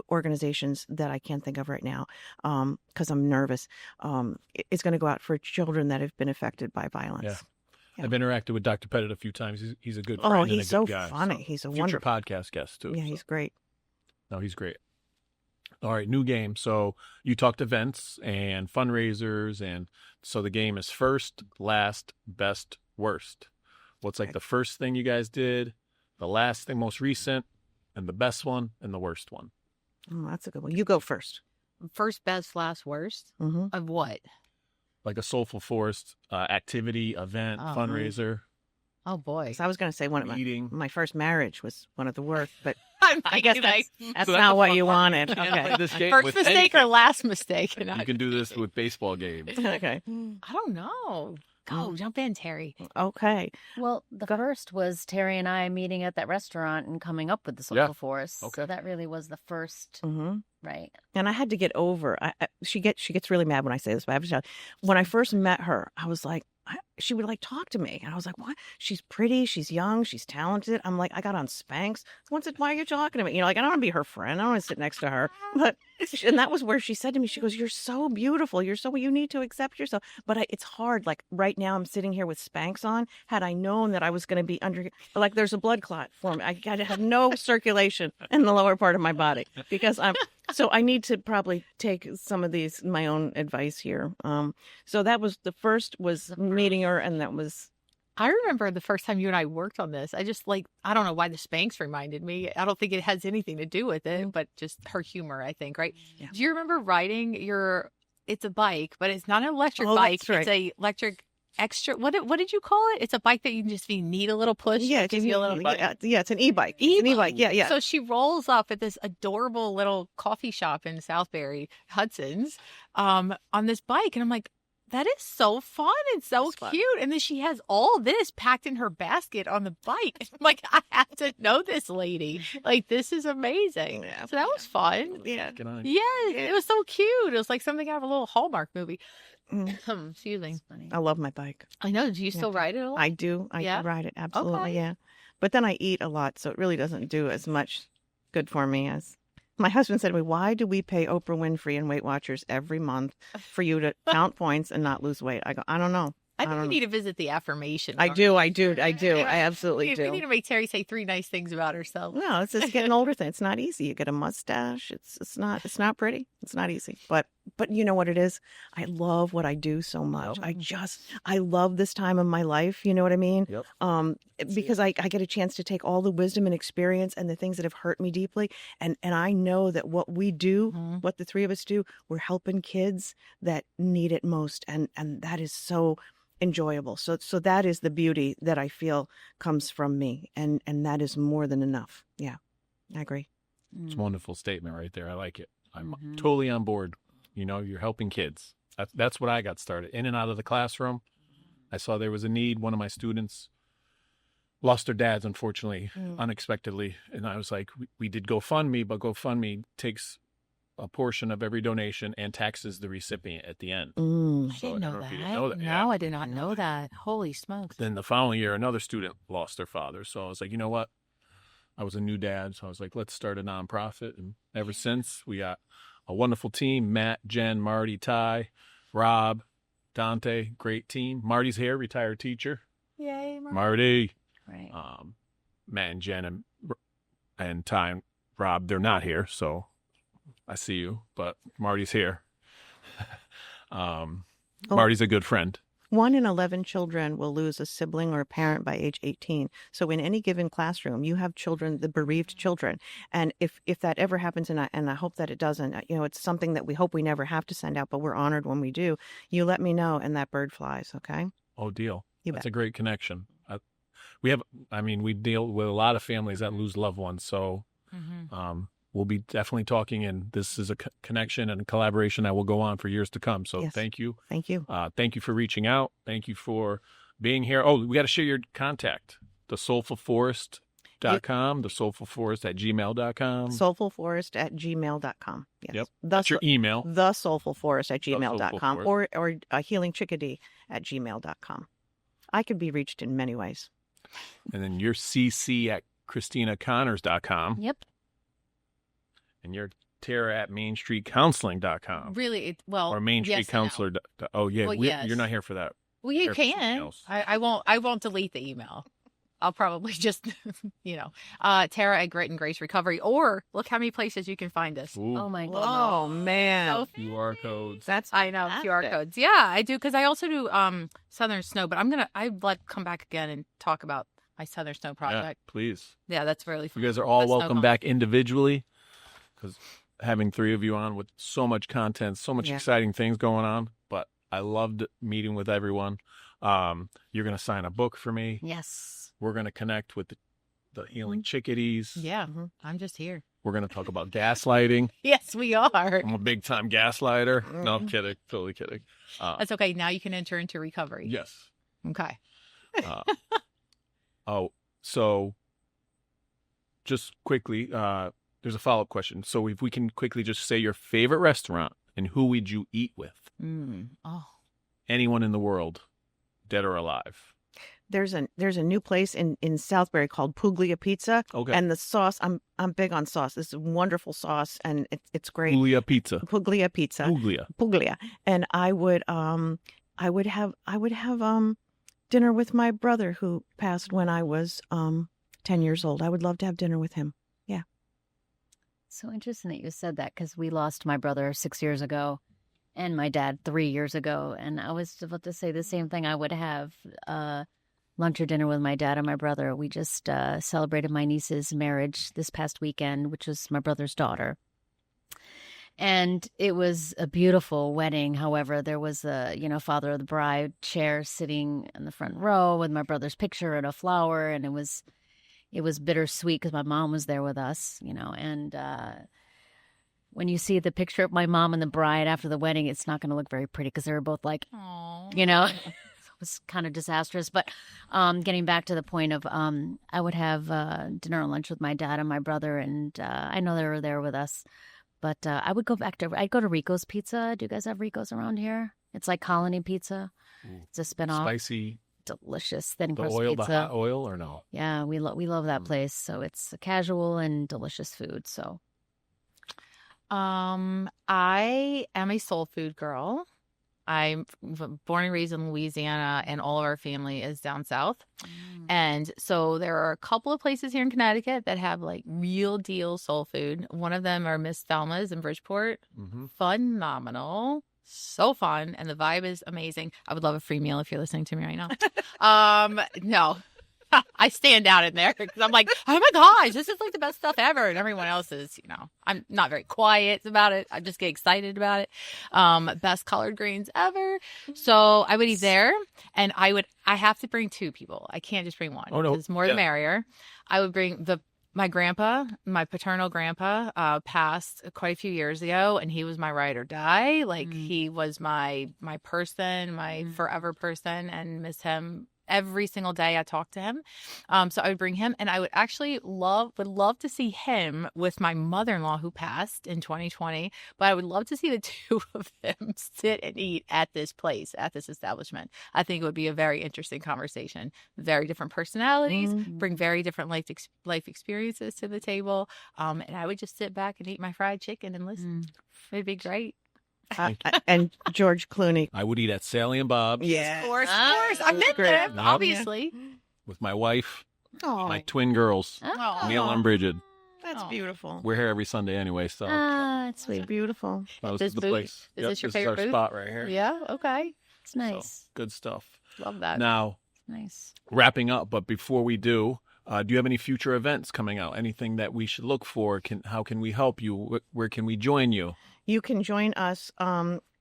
organizations that I can't think of right now because I'm nervous. It's going to go out for children that have been affected by violence. Yeah. I've interacted with Dr. Pettit a few times. He's a good friend. Oh, he's so guy. funny. So he's a future wonderful podcast guest too. Yeah, he's great. No, he's great. All right, new game. So you talked events and fundraisers, and so the game is first, last, best, worst. What's like the first thing you guys did, the last thing, most recent, and the best one, and the worst one? Oh, that's a good one. You go first. First, best, last, worst? Mm-hmm. Of what? Like a Soulful Forest activity, event, fundraiser. Oh, boy. So I was going to say one of my first marriage was one of the worst, but I guess that's not what you wanted. Okay. This game first mistake or last mistake? You can do this with baseball games. Okay. I don't know. Go, jump in, Terry. Okay. Well, the first was Terry and I meeting at that restaurant and coming up with the Soulful Forest. Okay. So that really was the first, right? And I had to get over. She gets really mad when I say this, but when I first met her, I was like, she would like talk to me, and I was like, what? She's pretty, she's young, she's talented. I'm like, I got on Spanx. Someone said, why are you talking to me? Like, I don't want to be her friend. I don't want to sit next to her. And that was where she said to me, she goes, you're so beautiful. You need to accept yourself. But it's hard. Like right now I'm sitting here with Spanx on. Had I known that I was going to be like there's a blood clot for me. I got to have no circulation in the lower part of my body because so I need to probably take some of my own advice here. So that was the first was meeting her, and that was I remember the first time you and I worked on this. I just I don't know why the Spanx reminded me. I don't think it has anything to do with it, but just her humor, I think, right? Yeah. Do you remember riding it's a bike, but it's not an electric Oh, bike. that's right. It's a electric extra. What did you call it? It's a bike that you just need a little push. Yeah, it gives you a little button. yeah, it's an e-bike. It's an e-bike. Yeah, yeah. So she rolls up at this adorable little coffee shop in Southbury, Hudson's, on this bike. And I'm like, that is so fun and so It's fun. cute. And then she has all this packed in her basket on the bike. I'm like, I have to know this lady. Like, this is amazing. Yeah. So that was fun. Yeah. Can I? Yeah, it was so cute. It was like something out of a little Hallmark movie. Mm. Excuse me. It's funny. I love my bike. I know. Do you still ride it a lot? I do. I Yeah? ride it. Absolutely. Okay. Yeah. But then I eat a lot, so it really doesn't do as much good for me as my husband said to me, why do we pay Oprah Winfrey and Weight Watchers every month for you to count points and not lose weight? I go, I don't know. I think don't you know. need to visit the affirmation. I bar. do. I absolutely We do. need to make Terry say 3 nice things about herself. No, it's just getting older thing. It's not easy. You get a mustache. It's not pretty. It's not easy. But you know what it is? I love what I do so much. I love this time of my life. You know what I mean? Yep. Because I get a chance to take all the wisdom and experience and the things that have hurt me deeply. And I know that what we do, what the three of us do, we're helping kids that need it most. And that is so enjoyable. So that is the beauty that I feel comes from me. And that is more than enough. Yeah, I agree. It's a wonderful statement right there. I like it. I'm Mhm. totally on board. You know, you're helping kids. That's what I got started. In and out of the classroom, I saw there was a need. One of my students lost their dads, unfortunately, unexpectedly. And I was like, we did GoFundMe, but GoFundMe takes a portion of every donation and taxes the recipient at the end. Mm. I So didn't I know don't know that. if you didn't know that. No, Yeah. I did not know that. Holy smokes. Then the following year, another student lost their father. So I was like, you know what? I was a new dad. So I was like, let's start a nonprofit. And ever since, we got a wonderful team: Matt, Jen, Marty, Ty, Rob, Dante. Great team. Marty's here, retired teacher. Yay, Marty. Right. Matt and Jen and Ty and Rob, they're not here. So I see you, but Marty's here. Marty's a good friend. 1 in 11 children will lose a sibling or a parent by age 18. So in any given classroom, you have children, the bereaved children. And if that ever happens, and I hope that it doesn't, you know, it's something that we hope we never have to send out, but we're honored when we do. You let me know, and that bird flies, okay? Oh, deal. You That's bet. a great connection. We deal with a lot of families that lose loved ones. So we'll be definitely talking, and this is a connection and a collaboration that will go on for years to come. So Yes. Thank you. Thank you. Thank you for reaching out. Thank you for being here. Oh, we got to share your contact. The soulfulforest.com, the soulfulforest@gmail.com. Soulfulforest@gmail.com. Yes. Yep. The, That's your email. the soulfulforest@gmail.com Soulful or Healing Chickadee @gmail.com. I could be reached in many ways. And then your cc@ChristinaConnors.com. Yep. And your Tara at MainStreetCounseling.com. Really? Or Main Street yes and no. Counselor. Oh, yeah. Well, You're not here for that. Well, you Here for something can. else. I won't delete the email. I'll probably just, Tara at Grit and Grace Recovery, or look how many places you can find us. Ooh, Oh my God. Oh, man. QR codes. That's I know QR fantastic. codes. Yeah, I do, because I also do Southern Snow. But I'd like to come back again and talk about my Southern Snow Yeah, project. please. Yeah, that's really fun. You guys are all The snow welcome cone. back individually, because having 3 of you on with so much content, so much Yeah. exciting things going on. But I loved meeting with everyone. You're going to sign a book for me. Yes. We're going to connect with the Healing Chickadees. Yeah, I'm just here. We're going to talk about gaslighting. Yes, we are. I'm a big time gaslighter. No, I'm kidding. Totally kidding. That's okay. Now you can enter into recovery. Yes. Okay. So just quickly, there's a follow-up question. So if we can quickly just say your favorite restaurant and who would you eat with? Oh. Anyone in the world, dead or alive. There's a new place in Southbury called Puglia Pizza. Okay. And the sauce, I'm big on sauce. This is wonderful sauce, and it's great. Puglia Pizza. Puglia Pizza. Puglia. And I would have dinner with my brother who passed when I was 10 years old. I would love to have dinner with him. Yeah. So interesting that you said that, because we lost my brother 6 years ago and my dad 3 years ago. And I was about to say the same thing. I would have lunch or dinner with my dad and my brother. We just celebrated my niece's marriage this past weekend, which was my brother's daughter. And it was a beautiful wedding. However, there was a, father of the bride chair sitting in the front row with my brother's picture and a flower. And it was bittersweet because my mom was there with us, and when you see the picture of my mom and the bride after the wedding, it's not going to look very pretty because they were both like, it was kind of disastrous. But getting back to the point of I would have dinner and lunch with my dad and my brother, and I know they were there with us. But I'd go to Rico's Pizza. Do you guys have Rico's around here? It's like Colony Pizza. It's a spinoff. Spicy. Delicious thin The crust oil, pizza. the hot oil, or no? Yeah, we love that place. So it's casual and delicious food. So I am a soul food girl. I'm born and raised in Louisiana, and all of our family is down south. And so there are a couple of places here in Connecticut that have like real deal soul food. One of them are Miss Thelma's in Bridgeport. Phenomenal. So fun. And the vibe is amazing. I would love a free meal if you're listening to me right now. No. I stand out in there because I'm like, oh my gosh, this is like the best stuff ever. And everyone else is, I'm not very quiet about it. I just get excited about it. Best collard greens ever. So I would eat there, and I have to bring two people. I can't just bring one. Oh, no. It's more the merrier. I would bring my grandpa, my paternal grandpa, passed quite a few years ago, and he was my ride or die. Like he was my person, my forever person, and miss him every single day I talk to him. So I would bring him, and I would actually love to see him with my mother-in-law who passed in 2020, but I would love to see the two of them sit and eat at this place, at this establishment. I think it would be a very interesting conversation. Very different personalities, bring very different life experiences to the table. And I would just sit back and eat my fried chicken and listen. It'd be great. And George Clooney. I would eat at Sally and Bob's. Yeah. Of course. I've been there, obviously. With my wife, Oh, my twin girls, Oh. Neil and Bridget. that's beautiful. We're here every Sunday anyway, so it's sweet. It's beautiful. that was This the booth- place. is this your this favorite is our booth? spot right here. Yeah, okay. It's nice. So, good stuff. Love that. Now, Nice. wrapping up, but before we do you have any future events coming out? Anything that we should look for? How can we help you? Where can we join you? You can join us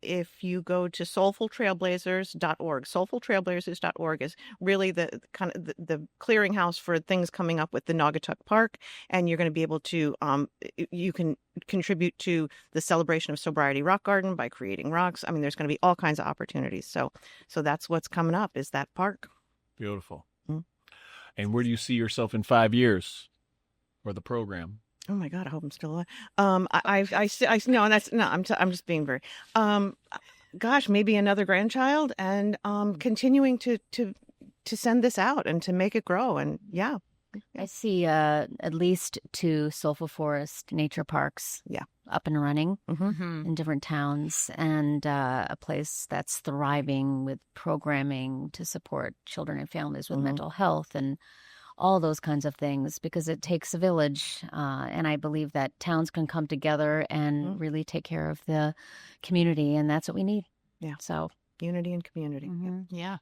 if you go to soulfultrailblazers.org. Soulfultrailblazers.org is really the kind of the clearinghouse for things coming up with the Naugatuck Park, and you're going to be able to you can contribute to the celebration of Sobriety Rock Garden by creating rocks. I mean, there's going to be all kinds of opportunities. So that's what's coming up, is that park. Beautiful. And where do you see yourself in 5 years, or the program? Oh my God, I hope I'm still alive. I'm just being very, gosh, maybe another grandchild, and continuing to send this out and to make it grow. And yeah. I see at least 2 Soulful Forest nature parks up and running in different towns, and a place that's thriving with programming to support children and families with mental health and all those kinds of things, because it takes a village. And I believe that towns can come together and really take care of the community, and that's what we need. Yeah. So Unity and community. Yeah.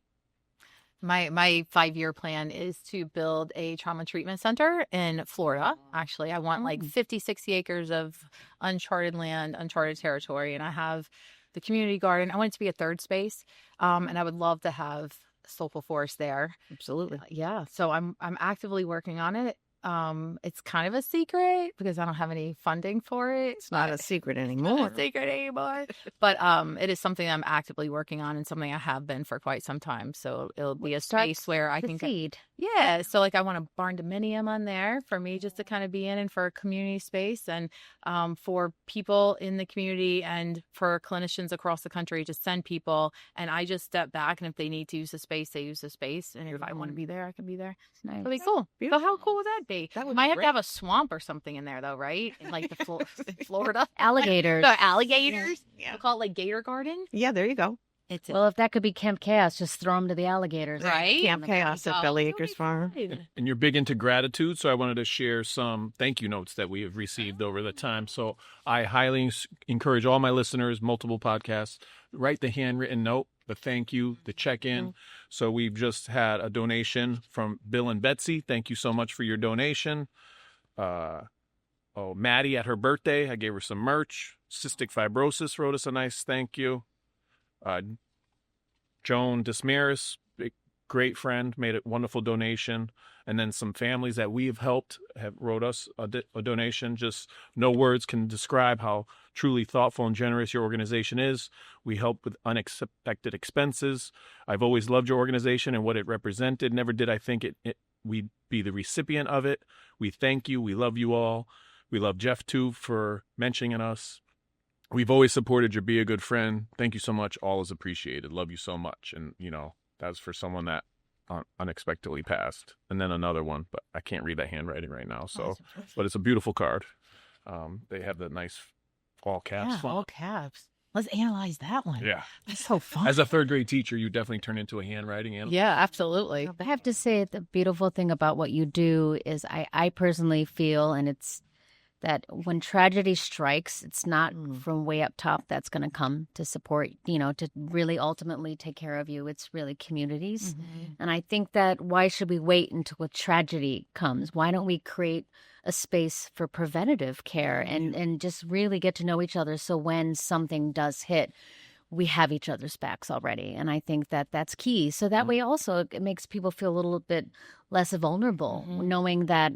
My 5-year plan is to build a trauma treatment center in Florida. Actually, I want like 50, 60 acres of uncharted land, uncharted territory. And I have the community garden. I want it to be a third space. And I would love to have Soulful Forest there. Absolutely. Yeah. So I'm actively working on it. It's kind of a secret because I don't have any funding for it. It's not a secret Not anymore. a secret anymore. But it is something I'm actively working on, and something I have been for quite some time. So it'll be a space where I can seed. Yeah. So like I want a barn dominium on there for me just to kind of be in, and for a community space, and for people in the community, and for clinicians across the country to send people. And I just step back, and if they need to use the space, they use the space. And if I want to be there, I can be there. Nice. It'll be cool. So how cool would that be? That would Might be have great. to have a swamp or something in there though, right? In like the Florida. Alligators. The alligators. Yeah. We'll call it like Gator Garden. Yeah, there you go. It's Well, if that could be Camp Chaos, just throw them to the alligators. right. Camp Chaos at Oh, Belly it'll be Acres Farm. fun. And you're big into gratitude, so I wanted to share some thank you notes that we have received over the time. So I highly encourage all my listeners, multiple podcasts, write the handwritten note the thank you, the check-in. So we've just had a donation from Bill and Betsy. Thank you so much for your donation. Maddie at her birthday, I gave her some merch. Cystic Fibrosis wrote us a nice thank you. Joan Desmaris, great friend, made a wonderful donation. And then some families that we have helped have wrote us a donation. Just no words can describe how truly thoughtful and generous your organization is. We help with unexpected expenses. I've always loved your organization and what it represented. Never did I think we'd be the recipient of it. We thank you. We love you all. We love Jeff, too, for mentioning us. We've always supported your Be a Good Friend. Thank you so much. All is appreciated. Love you so much. And, that's for someone that unexpectedly passed. And then another one, but I can't read that handwriting right now. So, but it's a beautiful card. They have the nice all caps font. All caps. Let's analyze that one. Yeah. That's so fun. As a third grade teacher, you definitely turn into a handwriting animal. Yeah, absolutely. I have to say the beautiful thing about what you do is I personally feel, and it's that when tragedy strikes, it's not from way up top that's going to come to support, to really ultimately take care of you. It's really communities. And I think that why should we wait until a tragedy comes? Why don't we create a space for preventative care and just really get to know each other so when something does hit, we have each other's backs already. And I think that that's key. So that way also it makes people feel a little bit less vulnerable, knowing that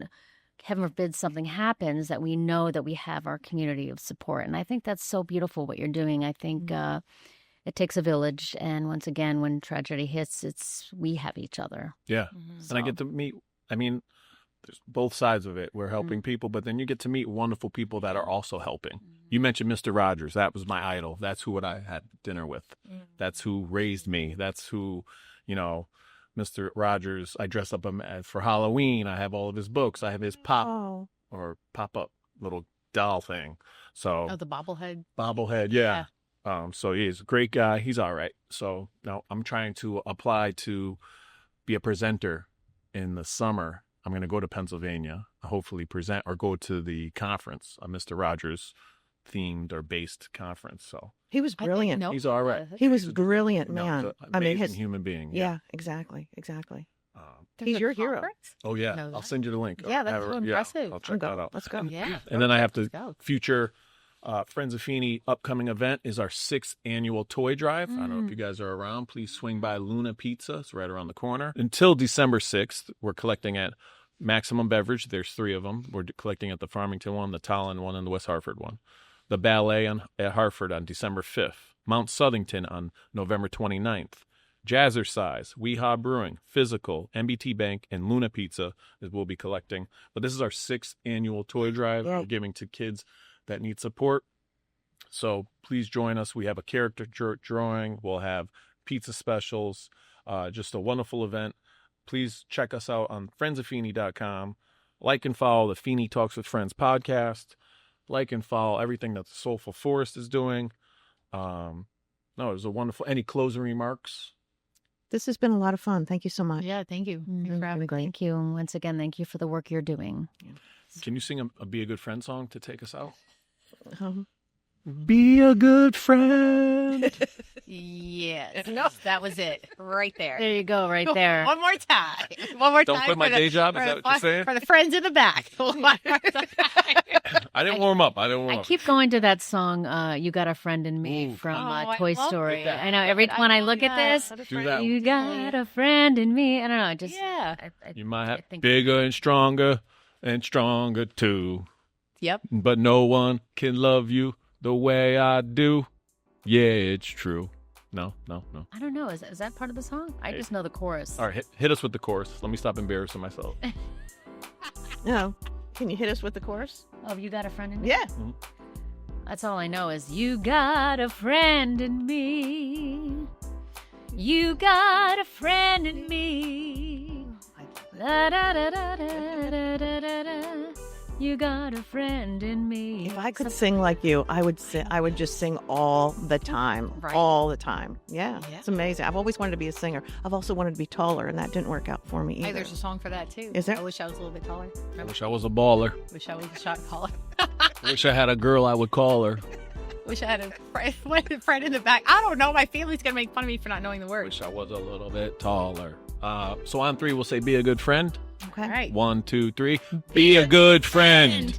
heaven forbid something happens, that we know that we have our community of support. And I think that's so beautiful what you're doing. I think it takes a village. And once again, when tragedy hits, we have each other. Yeah. And I get to meet, there's both sides of it. We're helping people, but then you get to meet wonderful people that are also helping. You mentioned Mr. Rogers. That was my idol. That's who I had dinner with. That's who raised me. That's who, Mr. Rogers, I dress up him for Halloween. I have all of his books. I have his pop-up little doll thing. So the bobblehead. Bobblehead, yeah. So he's a great guy. He's all right. So now I'm trying to apply to be a presenter in the summer. I'm going to go to Pennsylvania, hopefully present or go to the conference, a Mr. Rogers themed or based conference. So he was brilliant. He's all right. He was brilliant, man. Amazing human being. Yeah, exactly. He's your hero. Oh yeah, I'll send you the link. Yeah, that's so impressive. I'll check that out. Let's go. Yeah. And then I have to future Friends of Feeney upcoming event is our 6th annual toy drive. I don't know if you guys are around. Please swing by Luna Pizza. It's right around the corner. Until December 6th, we're collecting at Maximum Beverage. There's 3 of them. We're collecting at the Farmington one, the Tallinn one, and the West Hartford one. The Ballet at Hartford on December 5th. Mount Southington on November 29th. Jazzercise, Weehaw Brewing, Physical, MBT Bank, and Luna Pizza that we'll be collecting. But this is our 6th annual toy drive we're giving to kids that need support. So please join us. We have a character drawing. We'll have pizza specials. Just a wonderful event. Please check us out on friendsoffeeney.com. Like and follow the Feeney Talks with Friends podcast. Like and follow everything that the Soulful Forest is doing. It was a wonderful. Any closing remarks? This has been a lot of fun. Thank you so much. Yeah, thank you. Thanks for having me. Thank you. And once again, thank you for the work you're doing. Can you sing a Be a Good Friend song to take us out? Be a good friend. Yes. No, that was it. Right there. There you go, right there. One more time. One more time. Don't quit my day job? Is that what you're saying? For the friends in the back. One more time. I didn't warm up. I keep going to that song, You Got a Friend in Me from Toy Story. I know when I look at this, do that. You got a friend in me. I don't know. Just you might have bigger and stronger too. Yep. But no one can love you the way I do. Yeah, it's true. No. I don't know. Is that part of the song? I just know the chorus. All right, hit us with the chorus. Let me stop embarrassing myself. No. Can you hit us with the chorus? Oh, You Got a Friend in Me? Yeah. Mm-hmm. That's all I know is you got a friend in me. You got a friend in me. Da, da, da, da, da, da, da, da. You got a friend in me. If I could sing like you, I would just sing all the time. Right. All the time. Yeah. It's amazing. I've always wanted to be a singer. I've also wanted to be taller, and that didn't work out for me either. Hey, there's a song for that too. Is there? I wish I was a little bit taller. I wish I was a baller. Wish I was a shot caller. I wish I had a girl I would call her. Wish I had a friend in the back. I don't know. My family's going to make fun of me for not knowing the words. Wish I was a little bit taller. So on 3, we'll say be a good friend. Okay. All right. 1, 2, 3. Be a good friend.